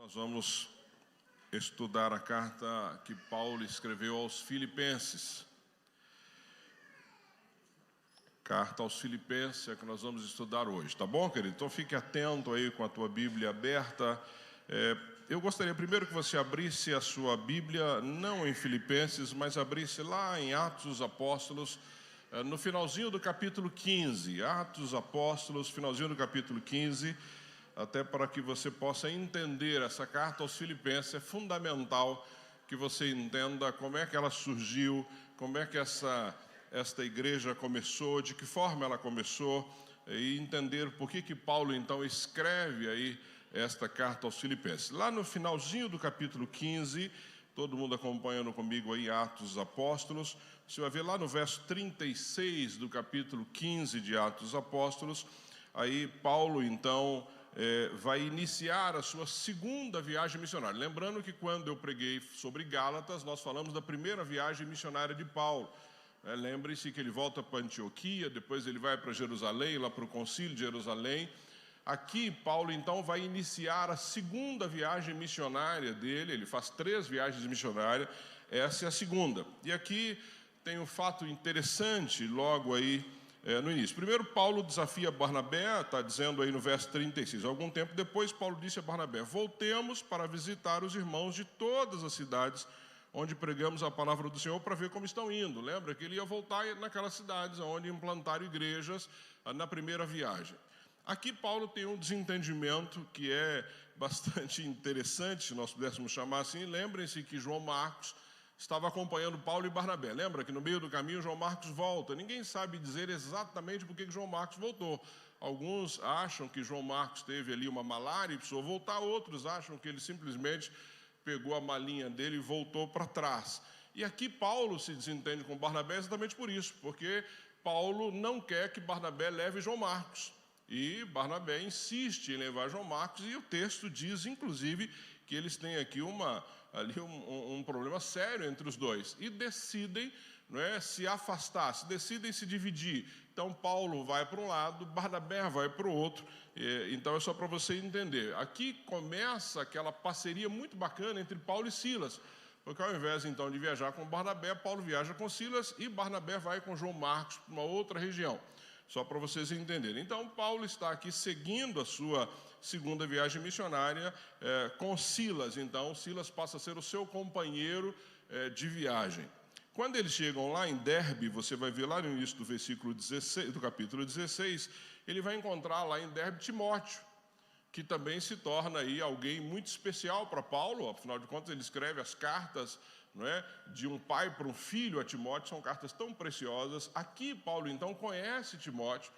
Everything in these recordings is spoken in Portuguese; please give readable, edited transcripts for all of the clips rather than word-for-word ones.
Nós vamos estudar a carta que Paulo escreveu aos Filipenses. Carta aos Filipenses é que nós vamos estudar hoje, tá bom, querido? Então fique atento aí com a tua Bíblia aberta. Eu gostaria primeiro que você abrisse a sua Bíblia, não em Filipenses, mas abrisse lá em Atos dos Apóstolos, no finalzinho do capítulo 15. Atos dos Apóstolos, finalzinho do capítulo 15, até para que você possa entender essa carta aos Filipenses. É fundamental que você entenda como é que ela surgiu, como é que esta igreja começou, de que forma ela começou, e entender por que Paulo então escreve aí esta carta aos Filipenses. Lá no finalzinho do capítulo 15, todo mundo acompanhando comigo aí Atos dos Apóstolos, você vai ver lá no verso 36 do capítulo 15 de Atos dos Apóstolos, aí Paulo então vai iniciar a sua segunda viagem missionária. Lembrando que quando eu preguei sobre Gálatas, nós falamos da primeira viagem missionária de Paulo. Lembre-se que ele volta para Antioquia, depois ele vai para Jerusalém, lá para o concílio de Jerusalém. Aqui Paulo então vai iniciar a segunda viagem missionária dele. Ele faz 3 viagens missionárias, essa é a segunda. E aqui tem um fato interessante logo aí no início. Primeiro, Paulo desafia Barnabé, está dizendo aí no verso 36. Algum tempo depois, Paulo disse a Barnabé: voltemos para visitar os irmãos de todas as cidades onde pregamos a palavra do Senhor, para ver como estão indo. Lembra que ele ia voltar naquelas cidades onde implantaram igrejas na primeira viagem. Aqui Paulo tem um desentendimento que é bastante interessante, se nós pudéssemos chamar assim. Lembrem-se que João Marcos estava acompanhando Paulo e Barnabé. Lembra que no meio do caminho João Marcos volta. Ninguém sabe dizer exatamente por que João Marcos voltou. Alguns acham que João Marcos teve ali uma malária e precisou voltar. Outros acham que ele simplesmente pegou a malinha dele e voltou para trás. E aqui Paulo se desentende com Barnabé exatamente por isso, porque Paulo não quer que Barnabé leve João Marcos. E Barnabé insiste em levar João Marcos, e o texto diz, inclusive, que eles têm aqui um problema sério entre os dois, e decidem se afastar, decidem se dividir. Então Paulo vai para um lado, Barnabé vai para o outro. Então é só para você entender. Aqui começa aquela parceria muito bacana entre Paulo e Silas, porque ao invés então de viajar com Barnabé, Paulo viaja com Silas e Barnabé vai com João Marcos para uma outra região. Só para vocês entenderem. Então, Paulo está aqui seguindo a sua segunda viagem missionária com Silas. Então, Silas passa a ser o seu companheiro de viagem. Quando eles chegam lá em Derbe, você vai ver lá no início do versículo 16, do capítulo 16, ele vai encontrar lá em Derbe Timóteo, que também se torna aí alguém muito especial para Paulo. Afinal de contas, ele escreve as cartas de um pai para um filho a Timóteo, são cartas tão preciosas. Aqui Paulo então conhece Timóteo,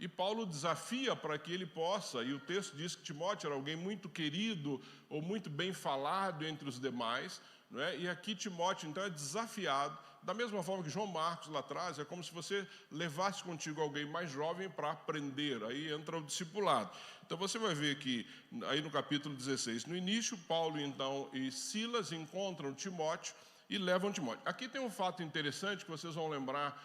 e Paulo desafia para que ele possa, e o texto diz que Timóteo era alguém muito querido, ou muito bem falado entre os demais, e aqui Timóteo então é desafiado, da mesma forma que João Marcos lá atrás, é como se você levasse contigo alguém mais jovem para aprender, aí entra o discipulado. Então você vai ver que aí no capítulo 16, no início, Paulo então e Silas encontram Timóteo e levam Timóteo. Aqui tem um fato interessante que vocês vão lembrar,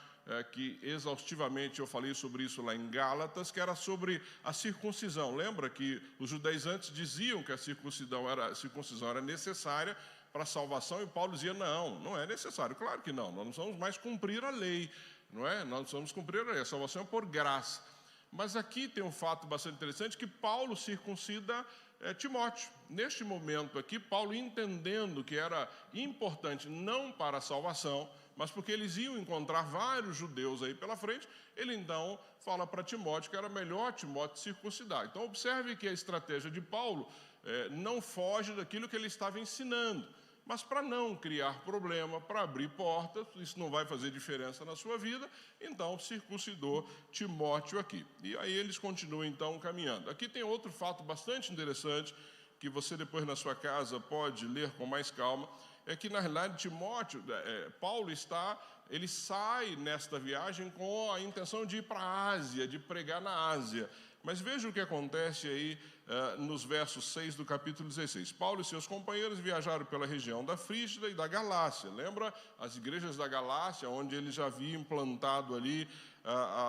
que exaustivamente eu falei sobre isso lá em Gálatas, que era sobre a circuncisão. Lembra que os judaizantes diziam que a circuncisão era necessária para a salvação, e Paulo dizia: não é necessário. Claro que não, nós não vamos mais cumprir a lei, nós não vamos cumprir a lei, a salvação é por graça. Mas aqui tem um fato bastante interessante, que Paulo circuncida Timóteo. Neste momento aqui, Paulo, entendendo que era importante não para a salvação, mas porque eles iam encontrar vários judeus aí pela frente, ele então fala para Timóteo que era melhor Timóteo circuncidar. Então observe que a estratégia de Paulo não foge daquilo que ele estava ensinando, mas para não criar problema, para abrir portas, isso não vai fazer diferença na sua vida, então circuncidou Timóteo aqui. E aí eles continuam então caminhando. Aqui tem outro fato bastante interessante, que você depois na sua casa pode ler com mais calma, é que na realidade Timóteo, Paulo ele sai nesta viagem com a intenção de ir para a Ásia, de pregar na Ásia. Mas veja o que acontece aí nos versos 6 do capítulo 16. Paulo e seus companheiros viajaram pela região da Frígia e da Galácia. Lembra as igrejas da Galácia, onde ele já havia implantado ali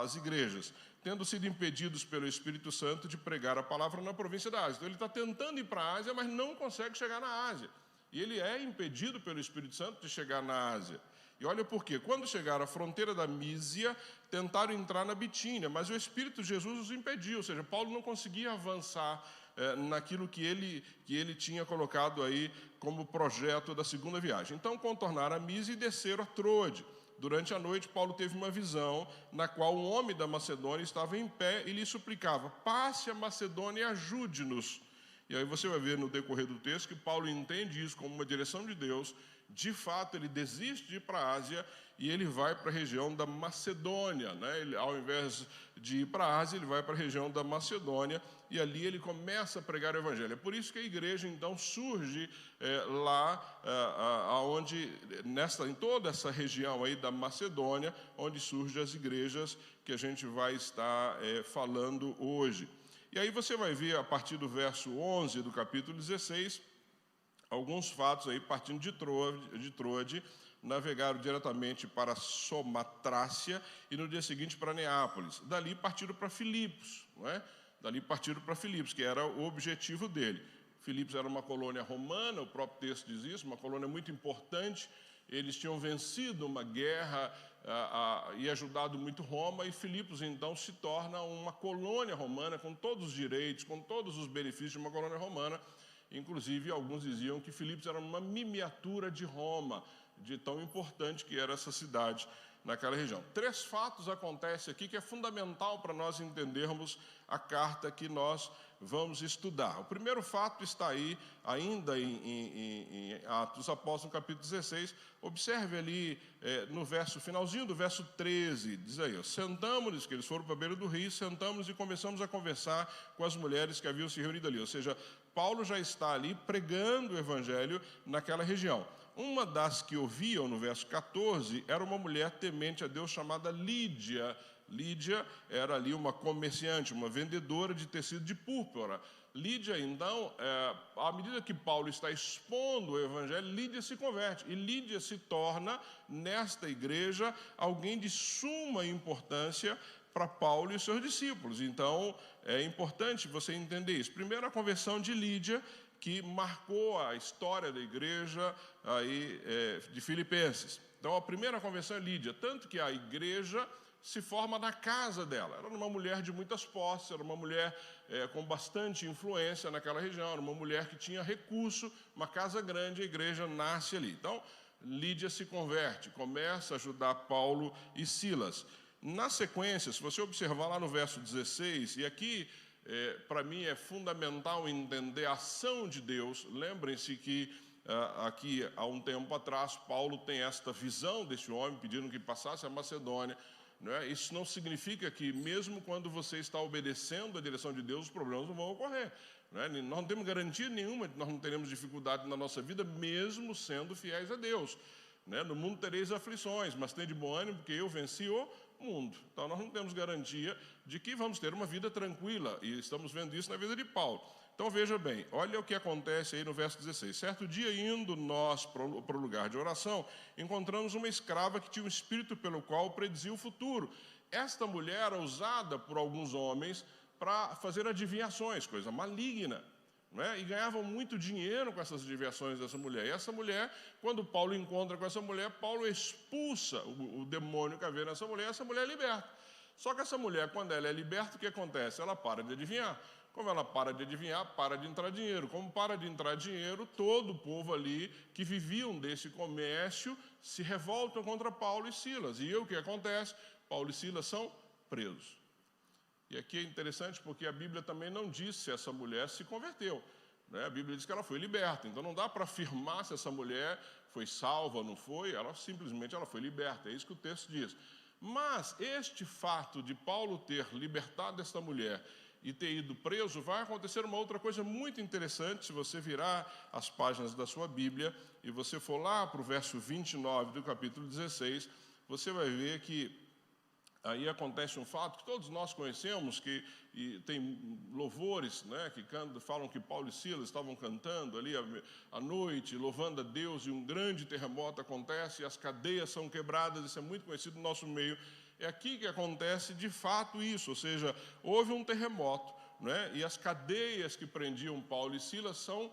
as igrejas. tendo sido impedidos pelo Espírito Santo de pregar a palavra na província da Ásia. Então ele está tentando ir para a Ásia, mas não consegue chegar na Ásia. E ele é impedido pelo Espírito Santo de chegar na Ásia. E olha por quê. Quando chegaram à fronteira da Mísia, tentaram entrar na Bitínia, mas o Espírito de Jesus os impediu, ou seja, Paulo não conseguia avançar naquilo que ele tinha colocado aí como projeto da segunda viagem. Então contornaram a Mísia e desceram a Troade. Durante a noite, Paulo teve uma visão na qual um homem da Macedônia estava em pé e lhe suplicava: passe a Macedônia e ajude-nos. E aí você vai ver no decorrer do texto que Paulo entende isso como uma direção de Deus. De fato, ele desiste de ir para a Ásia e ele vai para a região da Macedônia, né? Ele, ao invés de ir para a Ásia, ele vai para a região da Macedônia e ali ele começa a pregar o Evangelho. É por isso que a igreja, então, surge em toda essa região aí da Macedônia, onde surgem as igrejas que a gente vai estar falando hoje. E aí você vai ver, a partir do verso 11 do capítulo 16, alguns fatos aí, partindo de Troade, navegaram diretamente para Somatrácia e no dia seguinte para Neápolis. Dali partiram para Filipos, não é? Dali partiram para Filipos, que era o objetivo dele. Filipos era uma colônia romana, o próprio texto diz isso, uma colônia muito importante. Eles tinham vencido uma guerra e ajudado muito Roma, e Filipos então se torna uma colônia romana com todos os direitos, com todos os benefícios de uma colônia romana. Inclusive, alguns diziam que Filipos era uma miniatura de Roma, de tão importante que era essa cidade naquela região. 3 fatos acontecem aqui que é fundamental para nós entendermos a carta que nós vamos estudar. O primeiro fato está aí, ainda em Atos dos Apóstolos, no capítulo 16. Observe ali no finalzinho do verso 13, diz aí: sentamos-nos, que eles foram para a beira do rio, sentamos e começamos a conversar com as mulheres que haviam se reunido ali. Ou seja, Paulo já está ali pregando o evangelho naquela região. Uma das que ouviam, no verso 14, era uma mulher temente a Deus chamada Lídia. Lídia era ali uma comerciante, uma vendedora de tecido de púrpura. Lídia, então, à medida que Paulo está expondo o evangelho, Lídia se converte. E Lídia se torna, nesta igreja, alguém de suma importância para Paulo e os seus discípulos. Então, é importante você entender isso. Primeiro, a conversão de Lídia, que marcou a história da igreja aí, de Filipenses. Então, a primeira conversão é Lídia, tanto que a igreja se forma na casa dela. Ela era uma mulher de muitas posses, era uma mulher com bastante influência naquela região, era uma mulher que tinha recurso, uma casa grande, a igreja nasce ali. Então, Lídia se converte, começa a ajudar Paulo e Silas. Na sequência, se você observar lá no verso 16, e aqui para mim é fundamental entender a ação de Deus. Lembrem-se que aqui há um tempo atrás Paulo tem esta visão desse homem pedindo que passasse a Macedônia, não é? Isso não significa que mesmo quando você está obedecendo a direção de Deus, os problemas não vão ocorrer, não é? Nós não temos garantia nenhuma de que nós não teremos dificuldade na nossa vida, mesmo sendo fiéis a Deus, né? No mundo tereis aflições, mas tem de bom ânimo, porque eu venci o mundo. Então nós não temos garantia de que vamos ter uma vida tranquila, e estamos vendo isso na vida de Paulo. Então veja bem, olha o que acontece aí no verso 16. Certo dia, indo nós para o lugar de oração, encontramos uma escrava que tinha um espírito pelo qual predizia o futuro. Esta mulher era usada por alguns homens para fazer adivinhações, coisa maligna, não é? E ganhavam muito dinheiro com essas adivinhações dessa mulher. E essa mulher, quando Paulo encontra com essa mulher, Paulo expulsa o demônio que havia nessa mulher, e essa mulher é liberta. Só que essa mulher, quando ela é liberta, o que acontece? Ela para de adivinhar. Como ela para de adivinhar, para de entrar dinheiro. Como para de entrar dinheiro, todo o povo ali que viviam desse comércio se revoltam contra Paulo e Silas. E o que acontece? Paulo e Silas são presos. E aqui é interessante porque a Bíblia também não diz se essa mulher se converteu, né? A Bíblia diz que ela foi liberta. Então não dá para afirmar se essa mulher foi salva ou não foi. Ela simplesmente foi liberta. É isso que o texto diz. Mas este fato de Paulo ter libertado esta mulher e ter ido preso, vai acontecer uma outra coisa muito interessante. Se você virar as páginas da sua Bíblia e você for lá para o verso 29 do capítulo 16, você vai ver que aí acontece um fato que todos nós conhecemos, e tem louvores, né, que falam que Paulo e Silas estavam cantando ali à noite, louvando a Deus, e um grande terremoto acontece, e as cadeias são quebradas. Isso é muito conhecido no nosso meio. é aqui que acontece de fato isso, ou seja, houve um terremoto, né? E as cadeias que prendiam Paulo e Silas são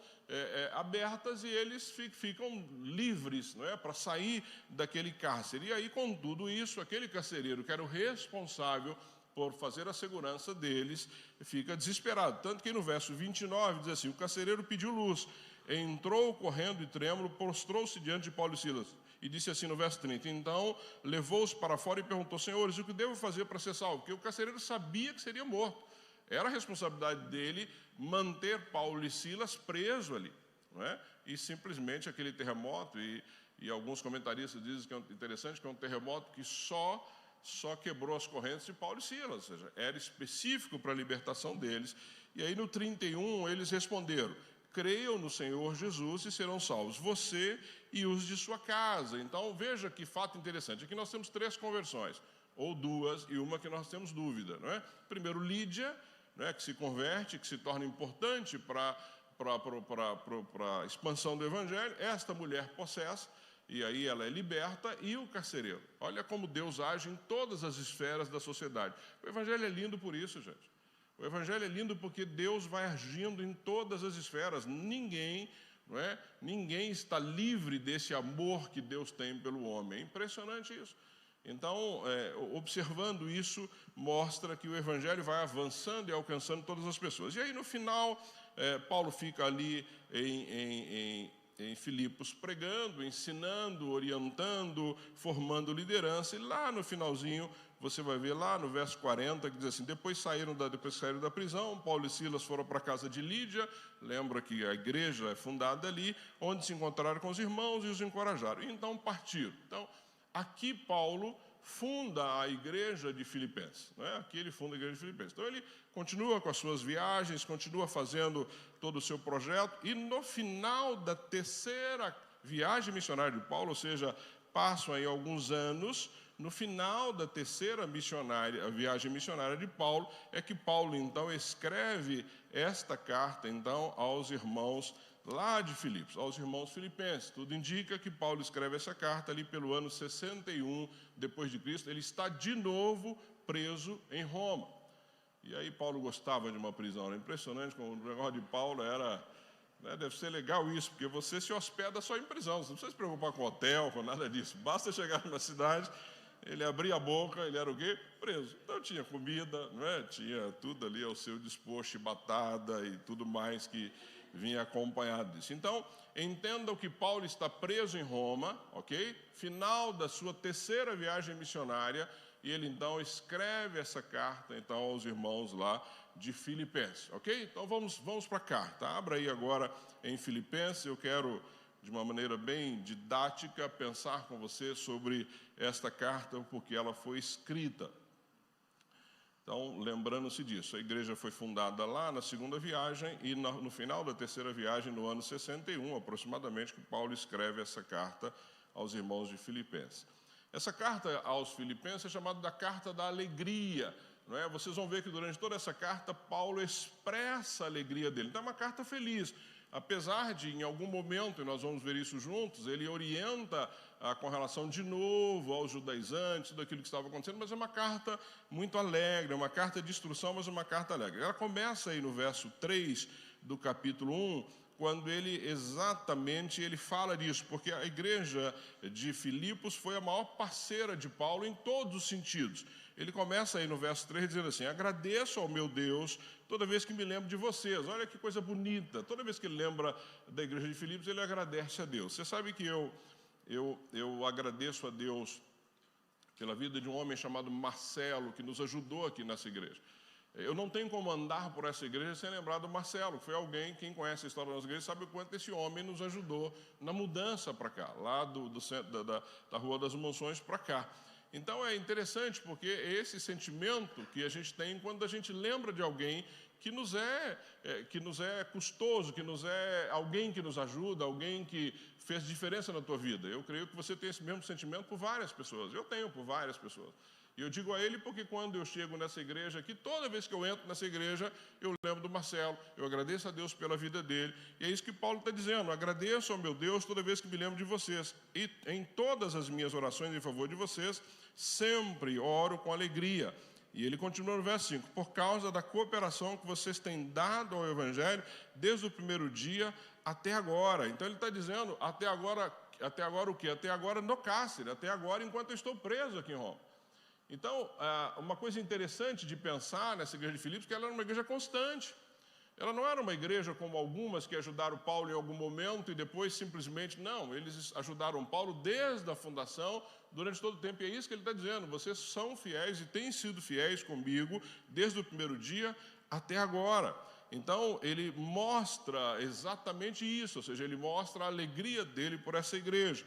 abertas e eles ficam livres, não é? Para sair daquele cárcere. E aí, com tudo isso, aquele carcereiro que era o responsável por fazer a segurança deles, fica desesperado. Tanto que no verso 29 diz assim: o carcereiro pediu luz, entrou correndo e trêmulo, prostrou-se diante de Paulo e Silas. E disse assim no verso 30, então levou-os para fora e perguntou: senhores, o que devo fazer para ser salvo? Porque o carcereiro sabia que seria morto. Era a responsabilidade dele manter Paulo e Silas presos ali, não é? E simplesmente aquele terremoto, e alguns comentaristas dizem que é interessante, que é um terremoto que só quebrou as correntes de Paulo e Silas, ou seja, era específico para a libertação deles. E aí no 31 eles responderam: creiam no Senhor Jesus e serão salvos, você e os de sua casa. Então veja que fato interessante, aqui nós temos 3 conversões, ou 2, e uma que nós temos dúvida, não é? Primeiro, Lídia, né, que se converte, que se torna importante para a expansão do Evangelho. Esta mulher possessa, e aí ela é liberta, e o carcereiro. Olha como Deus age em todas as esferas da sociedade. O Evangelho é lindo por isso, gente. O Evangelho é lindo porque Deus vai agindo em todas as esferas. Ninguém está livre desse amor que Deus tem pelo homem. É impressionante isso. Então, observando isso, mostra que o Evangelho vai avançando e alcançando todas as pessoas. E aí, no final, Paulo fica ali em Filipos pregando, ensinando, orientando, formando liderança. E lá no finalzinho, você vai ver lá no verso 40, que diz assim: depois saíram da prisão, Paulo e Silas foram para a casa de Lídia. Lembra que a igreja é fundada ali, onde se encontraram com os irmãos e os encorajaram. E então partiram. Então, aqui Paulo funda a igreja de Filipenses, né? Aqui ele funda a igreja de Filipenses. Então ele continua com as suas viagens, continua fazendo todo o seu projeto, e no final da 3ª viagem missionária de Paulo, ou seja, passam aí alguns anos, no final da 3ª viagem missionária de Paulo, é que Paulo então escreve esta carta então aos irmãos lá de Filipos, aos irmãos filipenses. Tudo indica que Paulo escreve essa carta ali pelo ano 61 depois de Cristo. Ele está de novo preso em Roma. E aí Paulo gostava de uma prisão. Era impressionante como o negócio de Paulo era, né, deve ser legal isso, porque você se hospeda só em prisão. Você não precisa se preocupar com hotel, com nada disso. Basta chegar na cidade, ele abria a boca, ele era o quê? Preso. Então tinha comida, não é? Tinha tudo ali ao seu dispor, chibatada e tudo mais que vinha acompanhado disso. Então, entendam que Paulo está preso em Roma, ok? Final da sua 3ª viagem missionária, e ele então escreve essa carta então aos irmãos lá de Filipenses, ok? Então vamos para a carta. Abra aí agora em Filipenses. Eu quero, de uma maneira bem didática, pensar com você sobre esta carta, porque ela foi escrita. Então, lembrando-se disso, a igreja foi fundada lá na 2ª viagem e no final da 3ª viagem, no ano 61, aproximadamente, que Paulo escreve essa carta aos irmãos de Filipenses. Essa carta aos Filipenses é chamada da Carta da Alegria, não é? Vocês vão ver que durante toda essa carta, Paulo expressa a alegria dele. Então, é uma carta feliz. Apesar de, em algum momento, e nós vamos ver isso juntos, ele orienta com relação de novo aos judaizantes, tudo aquilo que estava acontecendo, mas é uma carta muito alegre, é uma carta de instrução, mas é uma carta alegre. Ela começa aí no verso 3 do capítulo 1, quando ele fala disso, porque a igreja de Filipos foi a maior parceira de Paulo em todos os sentidos. Ele começa aí no verso 3 dizendo assim: agradeço ao meu Deus toda vez que me lembro de vocês. Olha que coisa bonita. Toda vez que ele lembra da igreja de Filipos, ele agradece a Deus. Você sabe que eu agradeço a Deus pela vida de um homem chamado Marcelo, que nos ajudou aqui nessa igreja. Eu não tenho como andar por essa igreja sem lembrar do Marcelo, que foi alguém, quem conhece a história da nossa igreja, sabe o quanto esse homem nos ajudou na mudança para cá, lá do centro da Rua das Monções para cá. Então é interessante porque é esse sentimento que a gente tem quando a gente lembra de alguém que nos é custoso, que nos é alguém que nos ajuda, alguém que fez diferença na tua vida. Eu creio que você tem esse mesmo sentimento por várias pessoas. Eu tenho por várias pessoas. E eu digo a ele porque quando eu chego nessa igreja aqui, toda vez que eu entro nessa igreja, eu lembro do Marcelo, eu agradeço a Deus pela vida dele. E é isso que Paulo está dizendo, agradeço ao meu Deus toda vez que me lembro de vocês. E em todas as minhas orações em favor de vocês, sempre oro com alegria. E ele continua no verso 5, por causa da cooperação que vocês têm dado ao Evangelho, desde o primeiro dia até agora. Então ele está dizendo, até agora o quê? Até agora no cárcere, até agora enquanto eu estou preso aqui em Roma. Então, uma coisa interessante de pensar nessa igreja de Filipos, que ela era uma igreja constante. Ela não era uma igreja como algumas que ajudaram Paulo em algum momento e depois simplesmente, não, eles ajudaram Paulo desde a fundação, durante todo o tempo. E é isso que ele está dizendo, vocês são fiéis e têm sido fiéis comigo desde o primeiro dia até agora. Então, ele mostra exatamente isso, ou seja, ele mostra a alegria dele por essa igreja.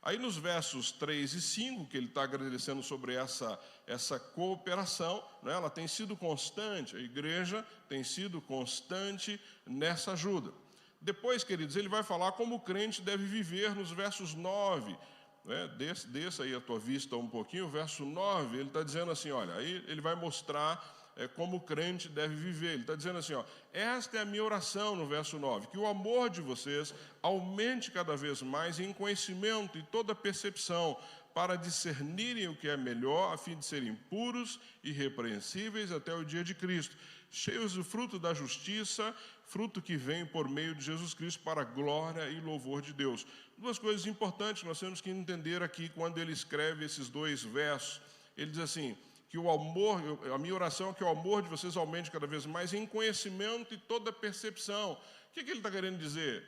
Aí nos versos 3 e 5, que ele está agradecendo sobre essa cooperação, né, ela tem sido constante, a igreja tem sido constante nessa ajuda. Depois, queridos, ele vai falar como o crente deve viver nos versos 9, né, desça aí a tua vista um pouquinho, o verso 9, ele está dizendo assim, olha, aí ele vai mostrar como o crente deve viver. Ele está dizendo assim, ó, esta é a minha oração no verso 9, que o amor de vocês aumente cada vez mais em conhecimento e toda percepção, para discernirem o que é melhor, a fim de serem puros e irrepreensíveis até o dia de Cristo, cheios do fruto da justiça, fruto que vem por meio de Jesus Cristo para a glória e louvor de Deus. Duas coisas importantes que nós temos que entender aqui quando ele escreve esses dois versos. Ele diz assim, que o amor, a minha oração é que o amor de vocês aumente cada vez mais em conhecimento e toda percepção. O que ele está querendo dizer?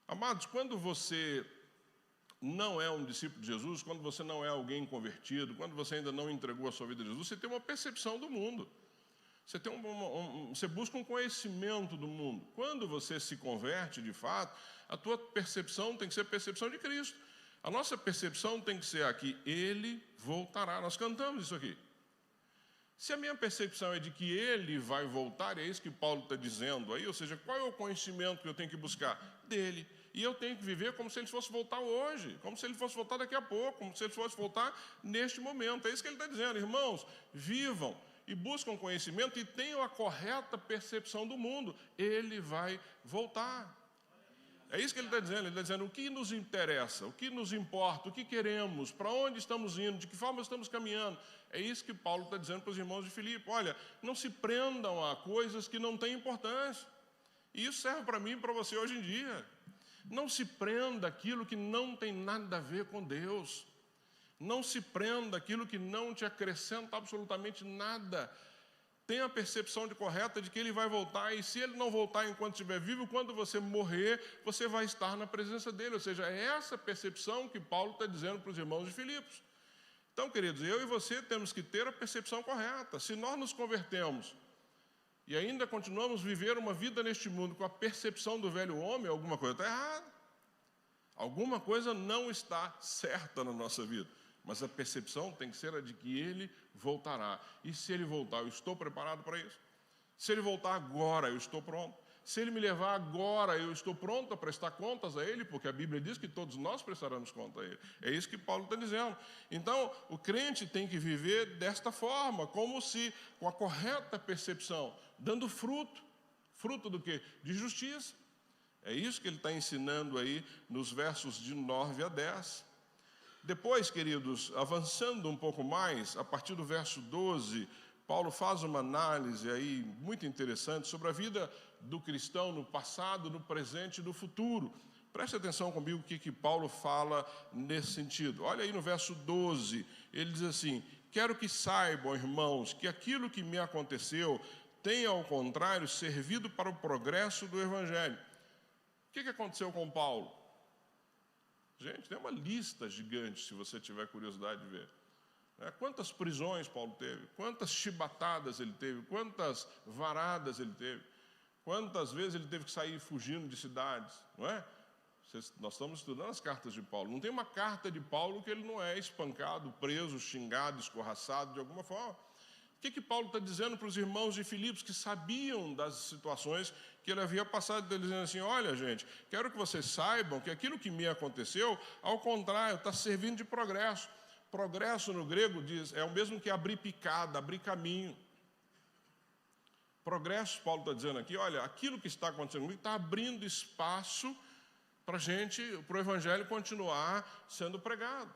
Amados, quando você não é um discípulo de Jesus, quando você não é alguém convertido, quando você ainda não entregou a sua vida a Jesus, você tem uma percepção do mundo. Você, você busca um conhecimento do mundo. Quando você se converte, de fato, a tua percepção tem que ser a percepção de Cristo. A nossa percepção tem que ser aqui, Ele voltará. Nós cantamos isso aqui. Se a minha percepção é de que Ele vai voltar, é isso que Paulo está dizendo aí, ou seja, qual é o conhecimento que eu tenho que buscar? Dele. E eu tenho que viver como se Ele fosse voltar hoje, como se Ele fosse voltar daqui a pouco, como se Ele fosse voltar neste momento. É isso que Ele está dizendo. Irmãos, vivam e buscam conhecimento e tenham a correta percepção do mundo. Ele vai voltar. É isso que ele está dizendo. Ele está dizendo o que nos interessa, o que nos importa, o que queremos, para onde estamos indo, de que forma estamos caminhando. É isso que Paulo está dizendo para os irmãos de Filipe. Olha, não se prendam a coisas que não têm importância. E isso serve para mim e para você hoje em dia. Não se prenda àquilo que não tem nada a ver com Deus. Não se prenda àquilo que não te acrescenta absolutamente nada. Tenha a percepção correta de que Ele vai voltar, e se Ele não voltar enquanto estiver vivo, quando você morrer, você vai estar na presença dEle. Ou seja, é essa percepção que Paulo está dizendo para os irmãos de Filipos. Então, queridos, eu e você temos que ter a percepção correta. Se nós nos convertemos e ainda continuamos a viver uma vida neste mundo com a percepção do velho homem, alguma coisa está errada. Alguma coisa não está certa na nossa vida. Mas a percepção tem que ser a de que Ele voltará. E se Ele voltar, eu estou preparado para isso? Se Ele voltar agora, eu estou pronto. Se Ele me levar agora, eu estou pronto a prestar contas a Ele, porque a Bíblia diz que todos nós prestaremos conta a Ele. É isso que Paulo está dizendo. Então, o crente tem que viver desta forma, como se, com a correta percepção, dando fruto. Fruto do quê? De justiça. É isso que ele está ensinando aí nos versos de 9 a 10. Depois, queridos, avançando um pouco mais, a partir do verso 12, Paulo faz uma análise aí muito interessante sobre a vida do cristão no passado, no presente e no futuro. Preste atenção comigo o que Paulo fala nesse sentido. Olha aí no verso 12, ele diz assim, quero que saibam, irmãos, que aquilo que me aconteceu tem, ao contrário, servido para o progresso do Evangelho. O que aconteceu com Paulo? Gente, tem uma lista gigante, se você tiver curiosidade de ver. Quantas prisões Paulo teve? Quantas chibatadas ele teve? Quantas varadas ele teve? Quantas vezes ele teve que sair fugindo de cidades? Não é? Nós estamos estudando as cartas de Paulo. Não tem uma carta de Paulo que ele não é espancado, preso, xingado, escorraçado de alguma forma. O que Paulo está dizendo para os irmãos de Filipos que sabiam das situações que ele havia passado? Ele dizendo assim, olha gente, quero que vocês saibam que aquilo que me aconteceu, ao contrário, está servindo de progresso. Progresso no grego é o mesmo que abrir picada, abrir caminho. Progresso, Paulo está dizendo aqui, olha, aquilo que está acontecendo comigo está abrindo espaço para o Evangelho continuar sendo pregado.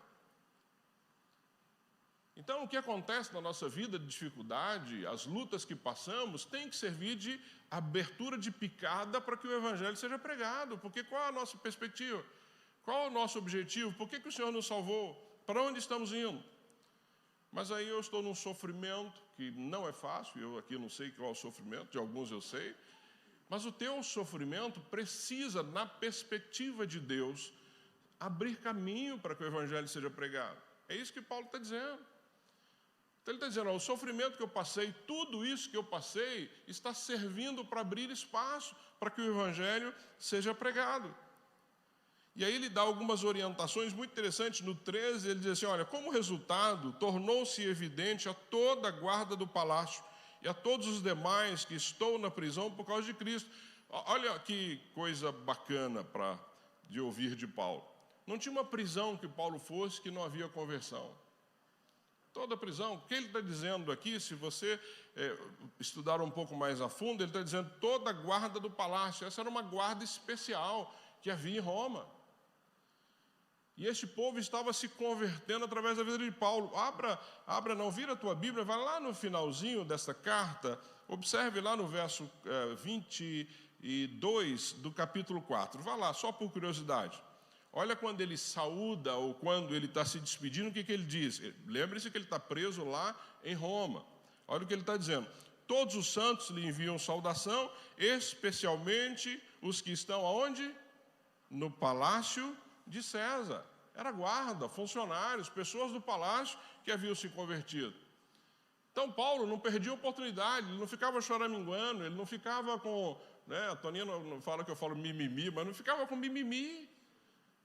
Então, o que acontece na nossa vida de dificuldade, as lutas que passamos, tem que servir de abertura de picada para que o Evangelho seja pregado. Porque qual é a nossa perspectiva? Qual é o nosso objetivo? Por que o Senhor nos salvou? Para onde estamos indo? Mas aí eu estou num sofrimento que não é fácil, eu aqui não sei qual é o sofrimento, de alguns eu sei, mas o teu sofrimento precisa, na perspectiva de Deus, abrir caminho para que o Evangelho seja pregado. É isso que Paulo está dizendo. Então ele está dizendo, o sofrimento que eu passei, tudo isso que eu passei, está servindo para abrir espaço para que o Evangelho seja pregado. E aí ele dá algumas orientações muito interessantes. No 13, ele diz assim, olha, como resultado, tornou-se evidente a toda a guarda do palácio e a todos os demais que estou na prisão por causa de Cristo. Olha que coisa bacana de ouvir de Paulo. Não tinha uma prisão que Paulo fosse que não havia conversão. Toda prisão, o que ele está dizendo aqui, se você estudar um pouco mais a fundo, ele está dizendo toda a guarda do palácio. Essa era uma guarda especial que havia em Roma. E este povo estava se convertendo através da vida de Paulo. Vira a tua Bíblia, vai lá no finalzinho dessa carta, observe lá no verso 22 do capítulo 4. Vá lá, só por curiosidade. Olha quando ele saúda ou quando ele está se despedindo, o que ele diz? Lembre-se que ele está preso lá em Roma. Olha o que ele está dizendo. Todos os santos lhe enviam saudação, especialmente os que estão aonde? No palácio de César. Era guarda, funcionários, pessoas do palácio que haviam se convertido. Então Paulo não perdia oportunidade, ele não ficava choraminguando, ele não ficava com, a Toninha não fala que eu falo mimimi, mas não ficava com mimimi.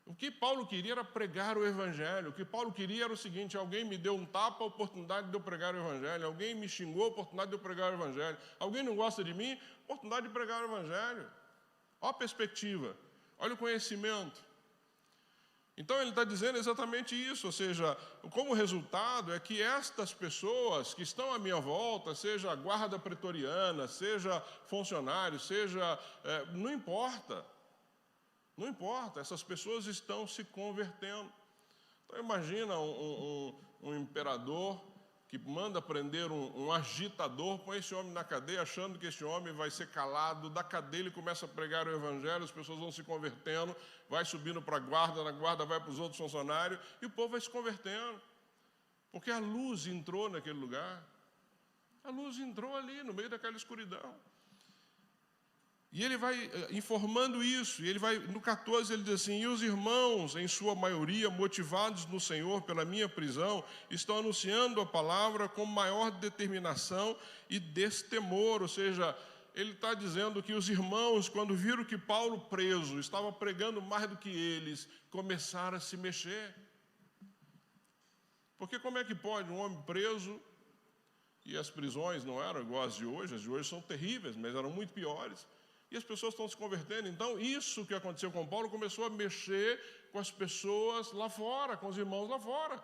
O que Paulo queria era pregar o Evangelho. O que Paulo queria era o seguinte, alguém me deu um tapa, a oportunidade de eu pregar o Evangelho. Alguém me xingou, a oportunidade de eu pregar o Evangelho. Alguém não gosta de mim, oportunidade de pregar o Evangelho. Olha a perspectiva, olha o conhecimento. Então ele está dizendo exatamente isso, ou seja, como resultado é que estas pessoas que estão à minha volta, seja a guarda pretoriana, seja funcionário, seja... não importa, essas pessoas estão se convertendo. Então imagina um imperador que manda prender um agitador, põe esse homem na cadeia, achando que esse homem vai ser calado, da cadeia ele começa a pregar o Evangelho, as pessoas vão se convertendo, vai subindo para a guarda, na guarda vai para os outros funcionários, e o povo vai se convertendo, porque a luz entrou naquele lugar, a luz entrou ali, no meio daquela escuridão. E ele vai informando isso, e ele vai, no 14 ele diz assim, e os irmãos, em sua maioria, motivados no Senhor pela minha prisão, estão anunciando a palavra com maior determinação e destemor, ou seja, ele está dizendo que os irmãos, quando viram que Paulo preso, estava pregando mais do que eles, começaram a se mexer. Porque como é que pode um homem preso, e as prisões não eram igual as de hoje são terríveis, mas eram muito piores, e as pessoas estão se convertendo. Então, isso que aconteceu com Paulo começou a mexer com as pessoas lá fora, com os irmãos lá fora.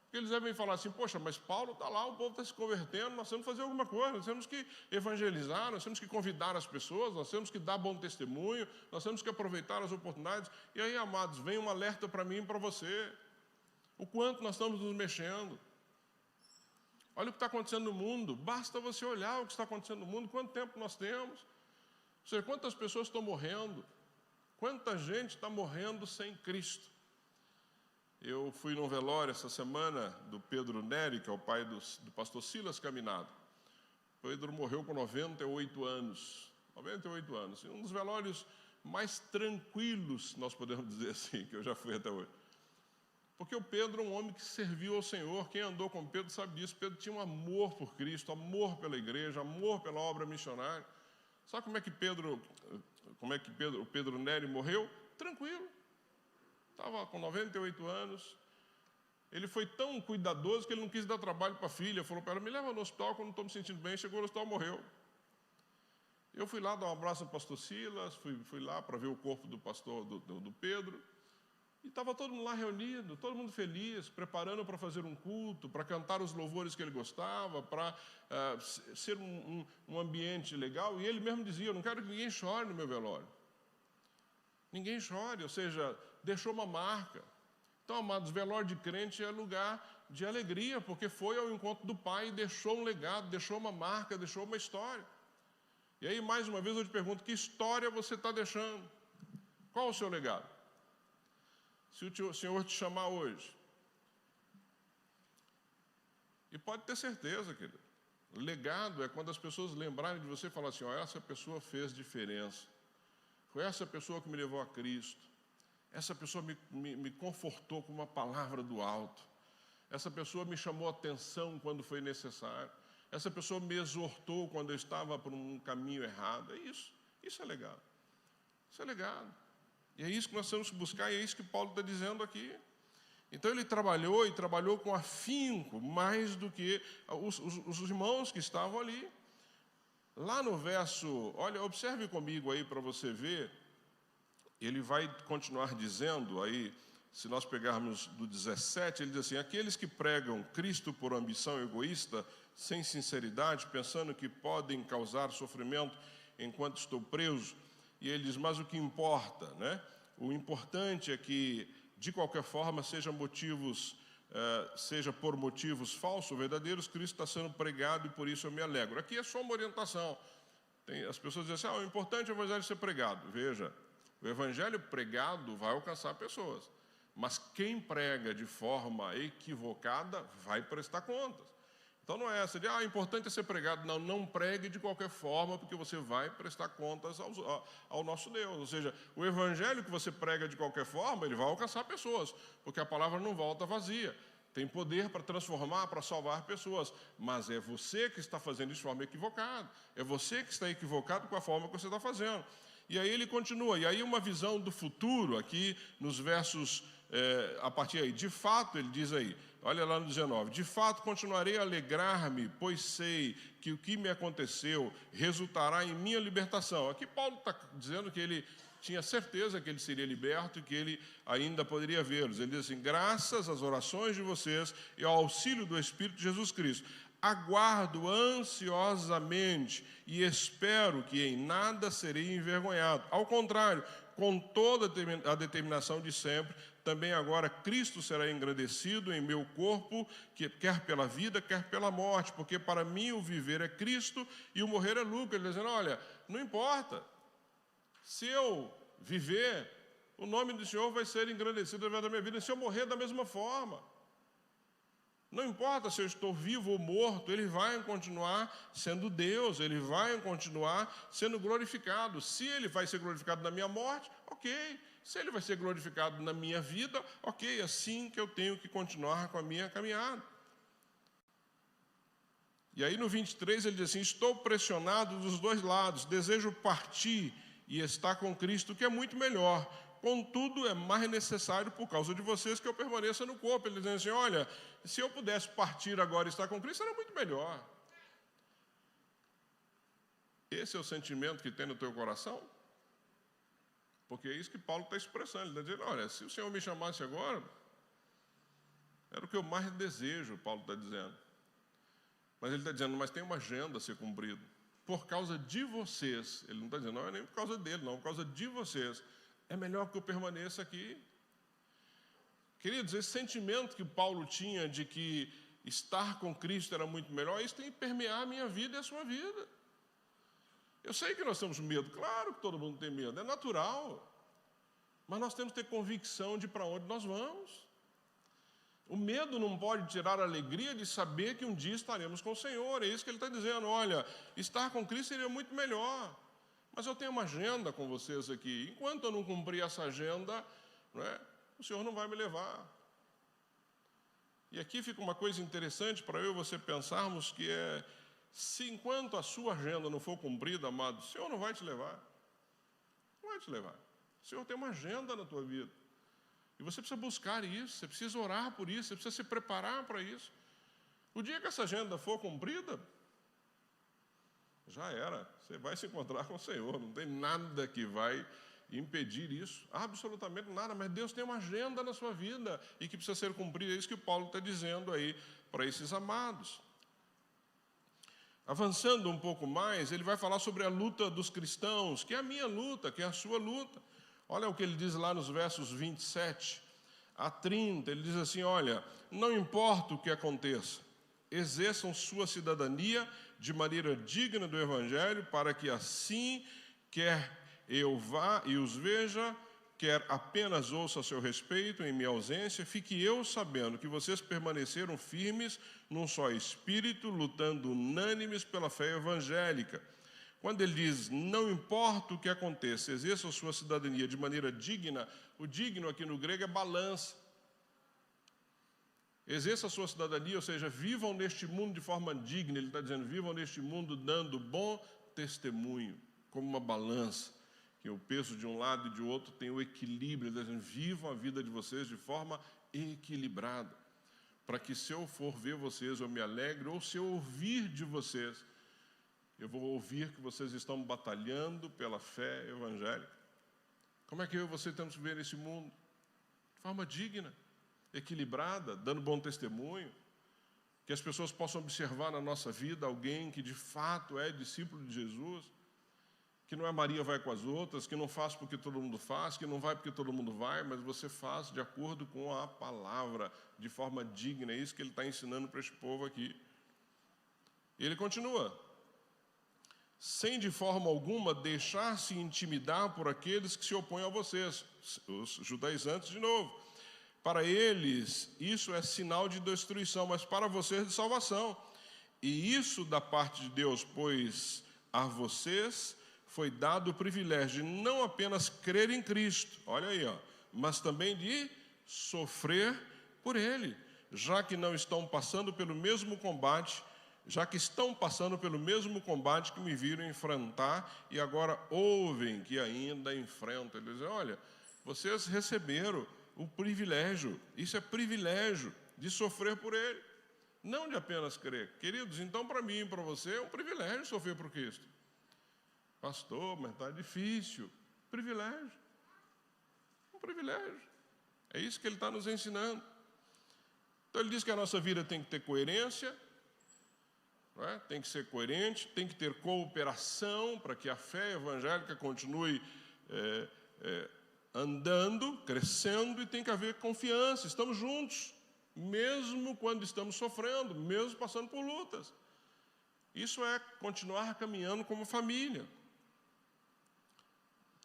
Porque eles devem falar assim, poxa, mas Paulo está lá, o povo está se convertendo, nós temos que fazer alguma coisa, nós temos que evangelizar, nós temos que convidar as pessoas, nós temos que dar bom testemunho, nós temos que aproveitar as oportunidades. E aí, amados, vem um alerta para mim e para você. O quanto nós estamos nos mexendo. Olha o que está acontecendo no mundo, basta você olhar o que está acontecendo no mundo, quanto tempo nós temos. Ou seja, quantas pessoas estão morrendo, quanta gente está morrendo sem Cristo. Eu fui num velório essa semana do Pedro Neri, que é o pai do pastor Silas Caminado. O Pedro morreu com 98 anos. 98 anos. Um dos velórios mais tranquilos, nós podemos dizer assim, que eu já fui até hoje. Porque o Pedro é um homem que serviu ao Senhor. Quem andou com Pedro sabe disso. Pedro tinha um amor por Cristo, amor pela igreja, amor pela obra missionária. Sabe como é que o Pedro Neri morreu? Tranquilo. Estava com 98 anos. Ele foi tão cuidadoso que ele não quis dar trabalho para a filha. Falou para ela, me leva no hospital quando não estou me sentindo bem. Chegou no hospital, morreu. Eu fui lá dar um abraço ao pastor Silas, fui lá para ver o corpo do pastor, do Pedro. E estava todo mundo lá reunido, todo mundo feliz, preparando para fazer um culto, para cantar os louvores que ele gostava, para ser um ambiente legal. E ele mesmo dizia, eu não quero que ninguém chore no meu velório. Ninguém chore, ou seja, deixou uma marca. Então, amados, velório de crente é lugar de alegria, porque foi ao encontro do Pai e deixou um legado, deixou uma marca, deixou uma história. E aí, mais uma vez, eu te pergunto, que história você está deixando? Qual o seu legado? Se o Senhor te chamar hoje, e pode ter certeza, querido, legado é quando as pessoas lembrarem de você e falar assim, ó, essa pessoa fez diferença, foi essa pessoa que me levou a Cristo, essa pessoa me confortou com uma palavra do alto, essa pessoa me chamou a atenção quando foi necessário, essa pessoa me exortou quando eu estava por um caminho errado. É isso é legado, isso é legado. E é isso que nós temos que buscar, e é isso que Paulo está dizendo aqui. Então ele trabalhou com afinco, mais do que os irmãos que estavam ali. Lá no verso, olha, observe comigo aí para você ver, ele vai continuar dizendo aí, se nós pegarmos do 17, ele diz assim, aqueles que pregam Cristo por ambição egoísta, sem sinceridade, pensando que podem causar sofrimento enquanto estou preso, e ele diz, mas o que importa, né? O importante é que, de qualquer forma, seja por motivos falsos ou verdadeiros, Cristo está sendo pregado e por isso eu me alegro. Aqui é só uma orientação. As pessoas dizem assim, o importante é o evangelho ser pregado. Veja, o evangelho pregado vai alcançar pessoas, mas quem prega de forma equivocada vai prestar contas. Então não é essa de, o importante é ser pregado. Não, não pregue de qualquer forma, porque você vai prestar contas ao nosso Deus. Ou seja, o evangelho que você prega de qualquer forma, ele vai alcançar pessoas, porque a palavra não volta vazia. Tem poder para transformar, para salvar pessoas, mas é você que está fazendo isso de forma equivocada. É você que está equivocado com a forma que você está fazendo. E aí ele continua, e aí uma visão do futuro, aqui nos versos, a partir aí, de fato, ele diz aí, olha lá no 19, de fato continuarei a alegrar-me, pois sei que o que me aconteceu resultará em minha libertação. Aqui Paulo está dizendo que ele tinha certeza que ele seria liberto e que ele ainda poderia vê-los. Ele diz assim, graças às orações de vocês e ao auxílio do Espírito de Jesus Cristo, aguardo ansiosamente e espero que em nada serei envergonhado. Ao contrário, com toda a determinação de sempre, também agora Cristo será engrandecido em meu corpo, quer pela vida, quer pela morte, porque para mim o viver é Cristo e o morrer é lucro. Ele dizendo, olha, não importa, se eu viver, o nome do Senhor vai ser engrandecido através da minha vida, e se eu morrer da mesma forma. Não importa se eu estou vivo ou morto, Ele vai continuar sendo Deus, Ele vai continuar sendo glorificado. Se Ele vai ser glorificado na minha morte, ok. Se Ele vai ser glorificado na minha vida, ok. Assim que eu tenho que continuar com a minha caminhada. E aí no 23 ele diz assim, estou pressionado dos dois lados, desejo partir e estar com Cristo, que é muito melhor. Contudo, é mais necessário por causa de vocês que eu permaneça no corpo. Ele diz assim, olha, se eu pudesse partir agora e estar com Cristo, era muito melhor. Esse é o sentimento que tem no teu coração? Porque é isso que Paulo está expressando. Ele está dizendo, olha, se o Senhor me chamasse agora, era o que eu mais desejo, Paulo está dizendo. Mas ele está dizendo, mas tem uma agenda a ser cumprida. Por causa de vocês. Ele não está dizendo, não é nem por causa dele, não, por causa de vocês. É melhor que eu permaneça aqui. Queridos, esse sentimento que Paulo tinha de que estar com Cristo era muito melhor, isso tem que permear a minha vida e a sua vida. Eu sei que nós temos medo, claro que todo mundo tem medo, é natural. Mas nós temos que ter convicção de para onde nós vamos. O medo não pode tirar a alegria de saber que um dia estaremos com o Senhor. É isso que ele está dizendo, olha, estar com Cristo seria muito melhor. Mas eu tenho uma agenda com vocês aqui. Enquanto eu não cumprir essa agenda, o Senhor não vai me levar. E aqui fica uma coisa interessante para eu e você pensarmos, que é, se enquanto a sua agenda não for cumprida, amado, o Senhor não vai te levar. Não vai te levar. O Senhor tem uma agenda na tua vida. E você precisa buscar isso, você precisa orar por isso, você precisa se preparar para isso. O dia que essa agenda for cumprida, já era, você vai se encontrar com o Senhor, não tem nada que vai impedir isso, absolutamente nada, mas Deus tem uma agenda na sua vida e que precisa ser cumprida. É isso que Paulo está dizendo aí para esses amados. Avançando um pouco mais, ele vai falar sobre a luta dos cristãos, que é a minha luta, que é a sua luta. Olha o que ele diz lá nos versos 27 a 30, ele diz assim, olha, não importa o que aconteça, exerçam sua cidadania de maneira digna do Evangelho, para que assim, quer eu vá e os veja, quer apenas ouça a seu respeito em minha ausência, fique eu sabendo que vocês permaneceram firmes num só espírito, lutando unânimes pela fé evangélica. Quando ele diz, não importa o que aconteça, exerça a sua cidadania de maneira digna, o digno aqui no grego é balança. Exerça a sua cidadania, ou seja, vivam neste mundo de forma digna. Ele está dizendo, vivam neste mundo dando bom testemunho, como uma balança, que o peso de um lado e de outro tem o equilíbrio. Ele está dizendo, vivam a vida de vocês de forma equilibrada, para que se eu for ver vocês, eu me alegre, ou se eu ouvir de vocês, eu vou ouvir que vocês estão batalhando pela fé evangélica. Como é que eu e você temos que ver nesse mundo? De forma digna, equilibrada, dando bom testemunho, que as pessoas possam observar na nossa vida alguém que de fato é discípulo de Jesus, que não é Maria vai com as outras, que não faz porque todo mundo faz, que não vai porque todo mundo vai, mas você faz de acordo com a palavra, de forma digna. É isso que ele está ensinando para este povo aqui. Ele continua, sem de forma alguma deixar-se intimidar por aqueles que se opõem a vocês, os judaizantes de novo. Para eles, isso é sinal de destruição, mas para vocês de salvação. E isso da parte de Deus, pois a vocês foi dado o privilégio de não apenas crer em Cristo, olha aí, mas também de sofrer por Ele, já que estão passando pelo mesmo combate que me viram enfrentar e agora ouvem que ainda enfrentam. Eles dizem, olha, vocês receberam o privilégio, isso é privilégio de sofrer por Ele, não de apenas crer. Queridos, então para mim e para você é um privilégio sofrer por Cristo. Pastor, mas está difícil. Privilégio. Um privilégio. É isso que ele está nos ensinando. Então ele diz que a nossa vida tem que ter coerência, não é? Tem que ser coerente, tem que ter cooperação para que a fé evangélica continue andando, crescendo, e tem que haver confiança. Estamos juntos, mesmo quando estamos sofrendo, mesmo passando por lutas. Isso é continuar caminhando como família.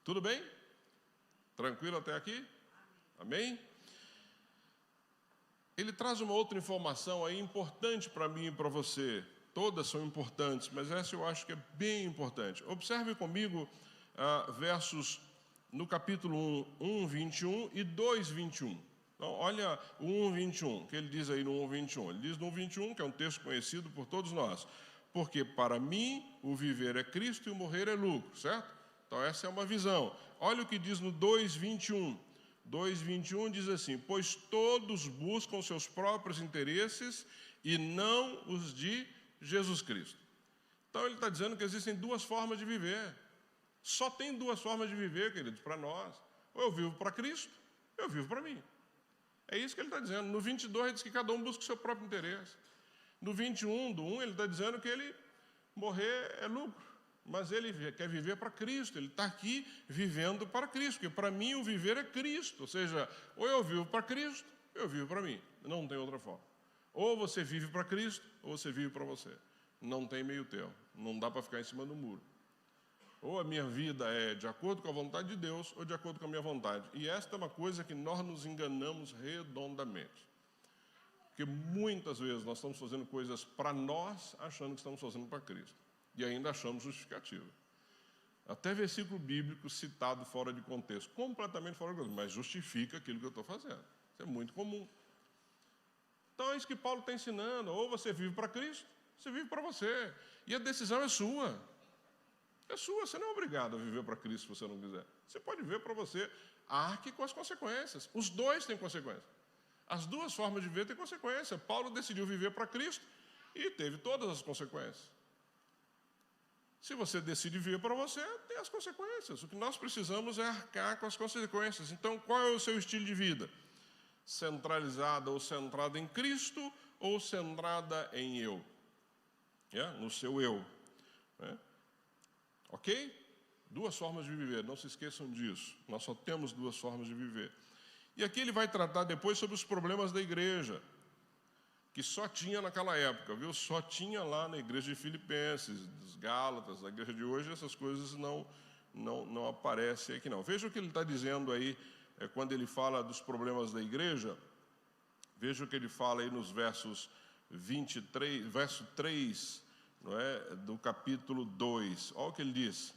Tudo bem? Tranquilo até aqui? Amém? Ele traz uma outra informação aí importante para mim e para você. Todas são importantes, mas essa eu acho que é bem importante. Observe comigo versos no capítulo 1, 21 e 2, 21. Então, olha o 1, 21, que ele diz aí no 1, 21. Ele diz no 1, 21, que é um texto conhecido por todos nós. Porque para mim o viver é Cristo e o morrer é lucro, certo? Então essa é uma visão. Olha o que diz no 2, 21. 2, 21 diz assim, pois todos buscam seus próprios interesses e não os de Jesus Cristo. Então ele está dizendo que existem duas formas de viver. Só tem duas formas de viver, queridos, para nós. Ou eu vivo para Cristo, ou eu vivo para mim. É isso que ele está dizendo. No 22 ele diz que cada um busca o seu próprio interesse. No 21, do 1, ele está dizendo que ele morrer é lucro. Mas ele quer viver para Cristo, ele está aqui vivendo para Cristo, porque para mim o viver é Cristo, ou seja, ou eu vivo para Cristo, ou eu vivo para mim, não tem outra forma. Ou você vive para Cristo, ou você vive para você, não tem meio termo, não dá para ficar em cima do muro. Ou a minha vida é de acordo com a vontade de Deus, ou de acordo com a minha vontade. E esta é uma coisa que nós nos enganamos redondamente. Porque muitas vezes nós estamos fazendo coisas para nós, achando que estamos fazendo para Cristo. E ainda achamos justificativa. Até versículo bíblico citado fora de contexto, completamente fora de contexto, mas justifica aquilo que eu estou fazendo. Isso é muito comum. Então é isso que Paulo está ensinando. Ou você vive para Cristo, você vive para você. E a decisão é sua. É sua, você não é obrigado a viver para Cristo se você não quiser. Você pode viver para você, arque com as consequências. Os dois têm consequências. As duas formas de viver têm consequência. Paulo decidiu viver para Cristo e teve todas as consequências. Se você decide viver para você, tem as consequências. O que nós precisamos é arcar com as consequências. Então, qual é o seu estilo de vida? Centralizada ou centrada em Cristo ou centrada em eu? No seu eu. Ok? Duas formas de viver, não se esqueçam disso. Nós só temos duas formas de viver. E aqui ele vai tratar depois sobre os problemas da igreja, que só tinha naquela época, viu? Só tinha lá na igreja de Filipenses, dos Gálatas, na igreja de hoje, essas coisas não aparecem aqui não. Veja o que ele está dizendo aí, quando ele fala dos problemas da igreja. Veja o que ele fala aí nos versos 23, verso 3, do capítulo 2. Olha o que ele diz.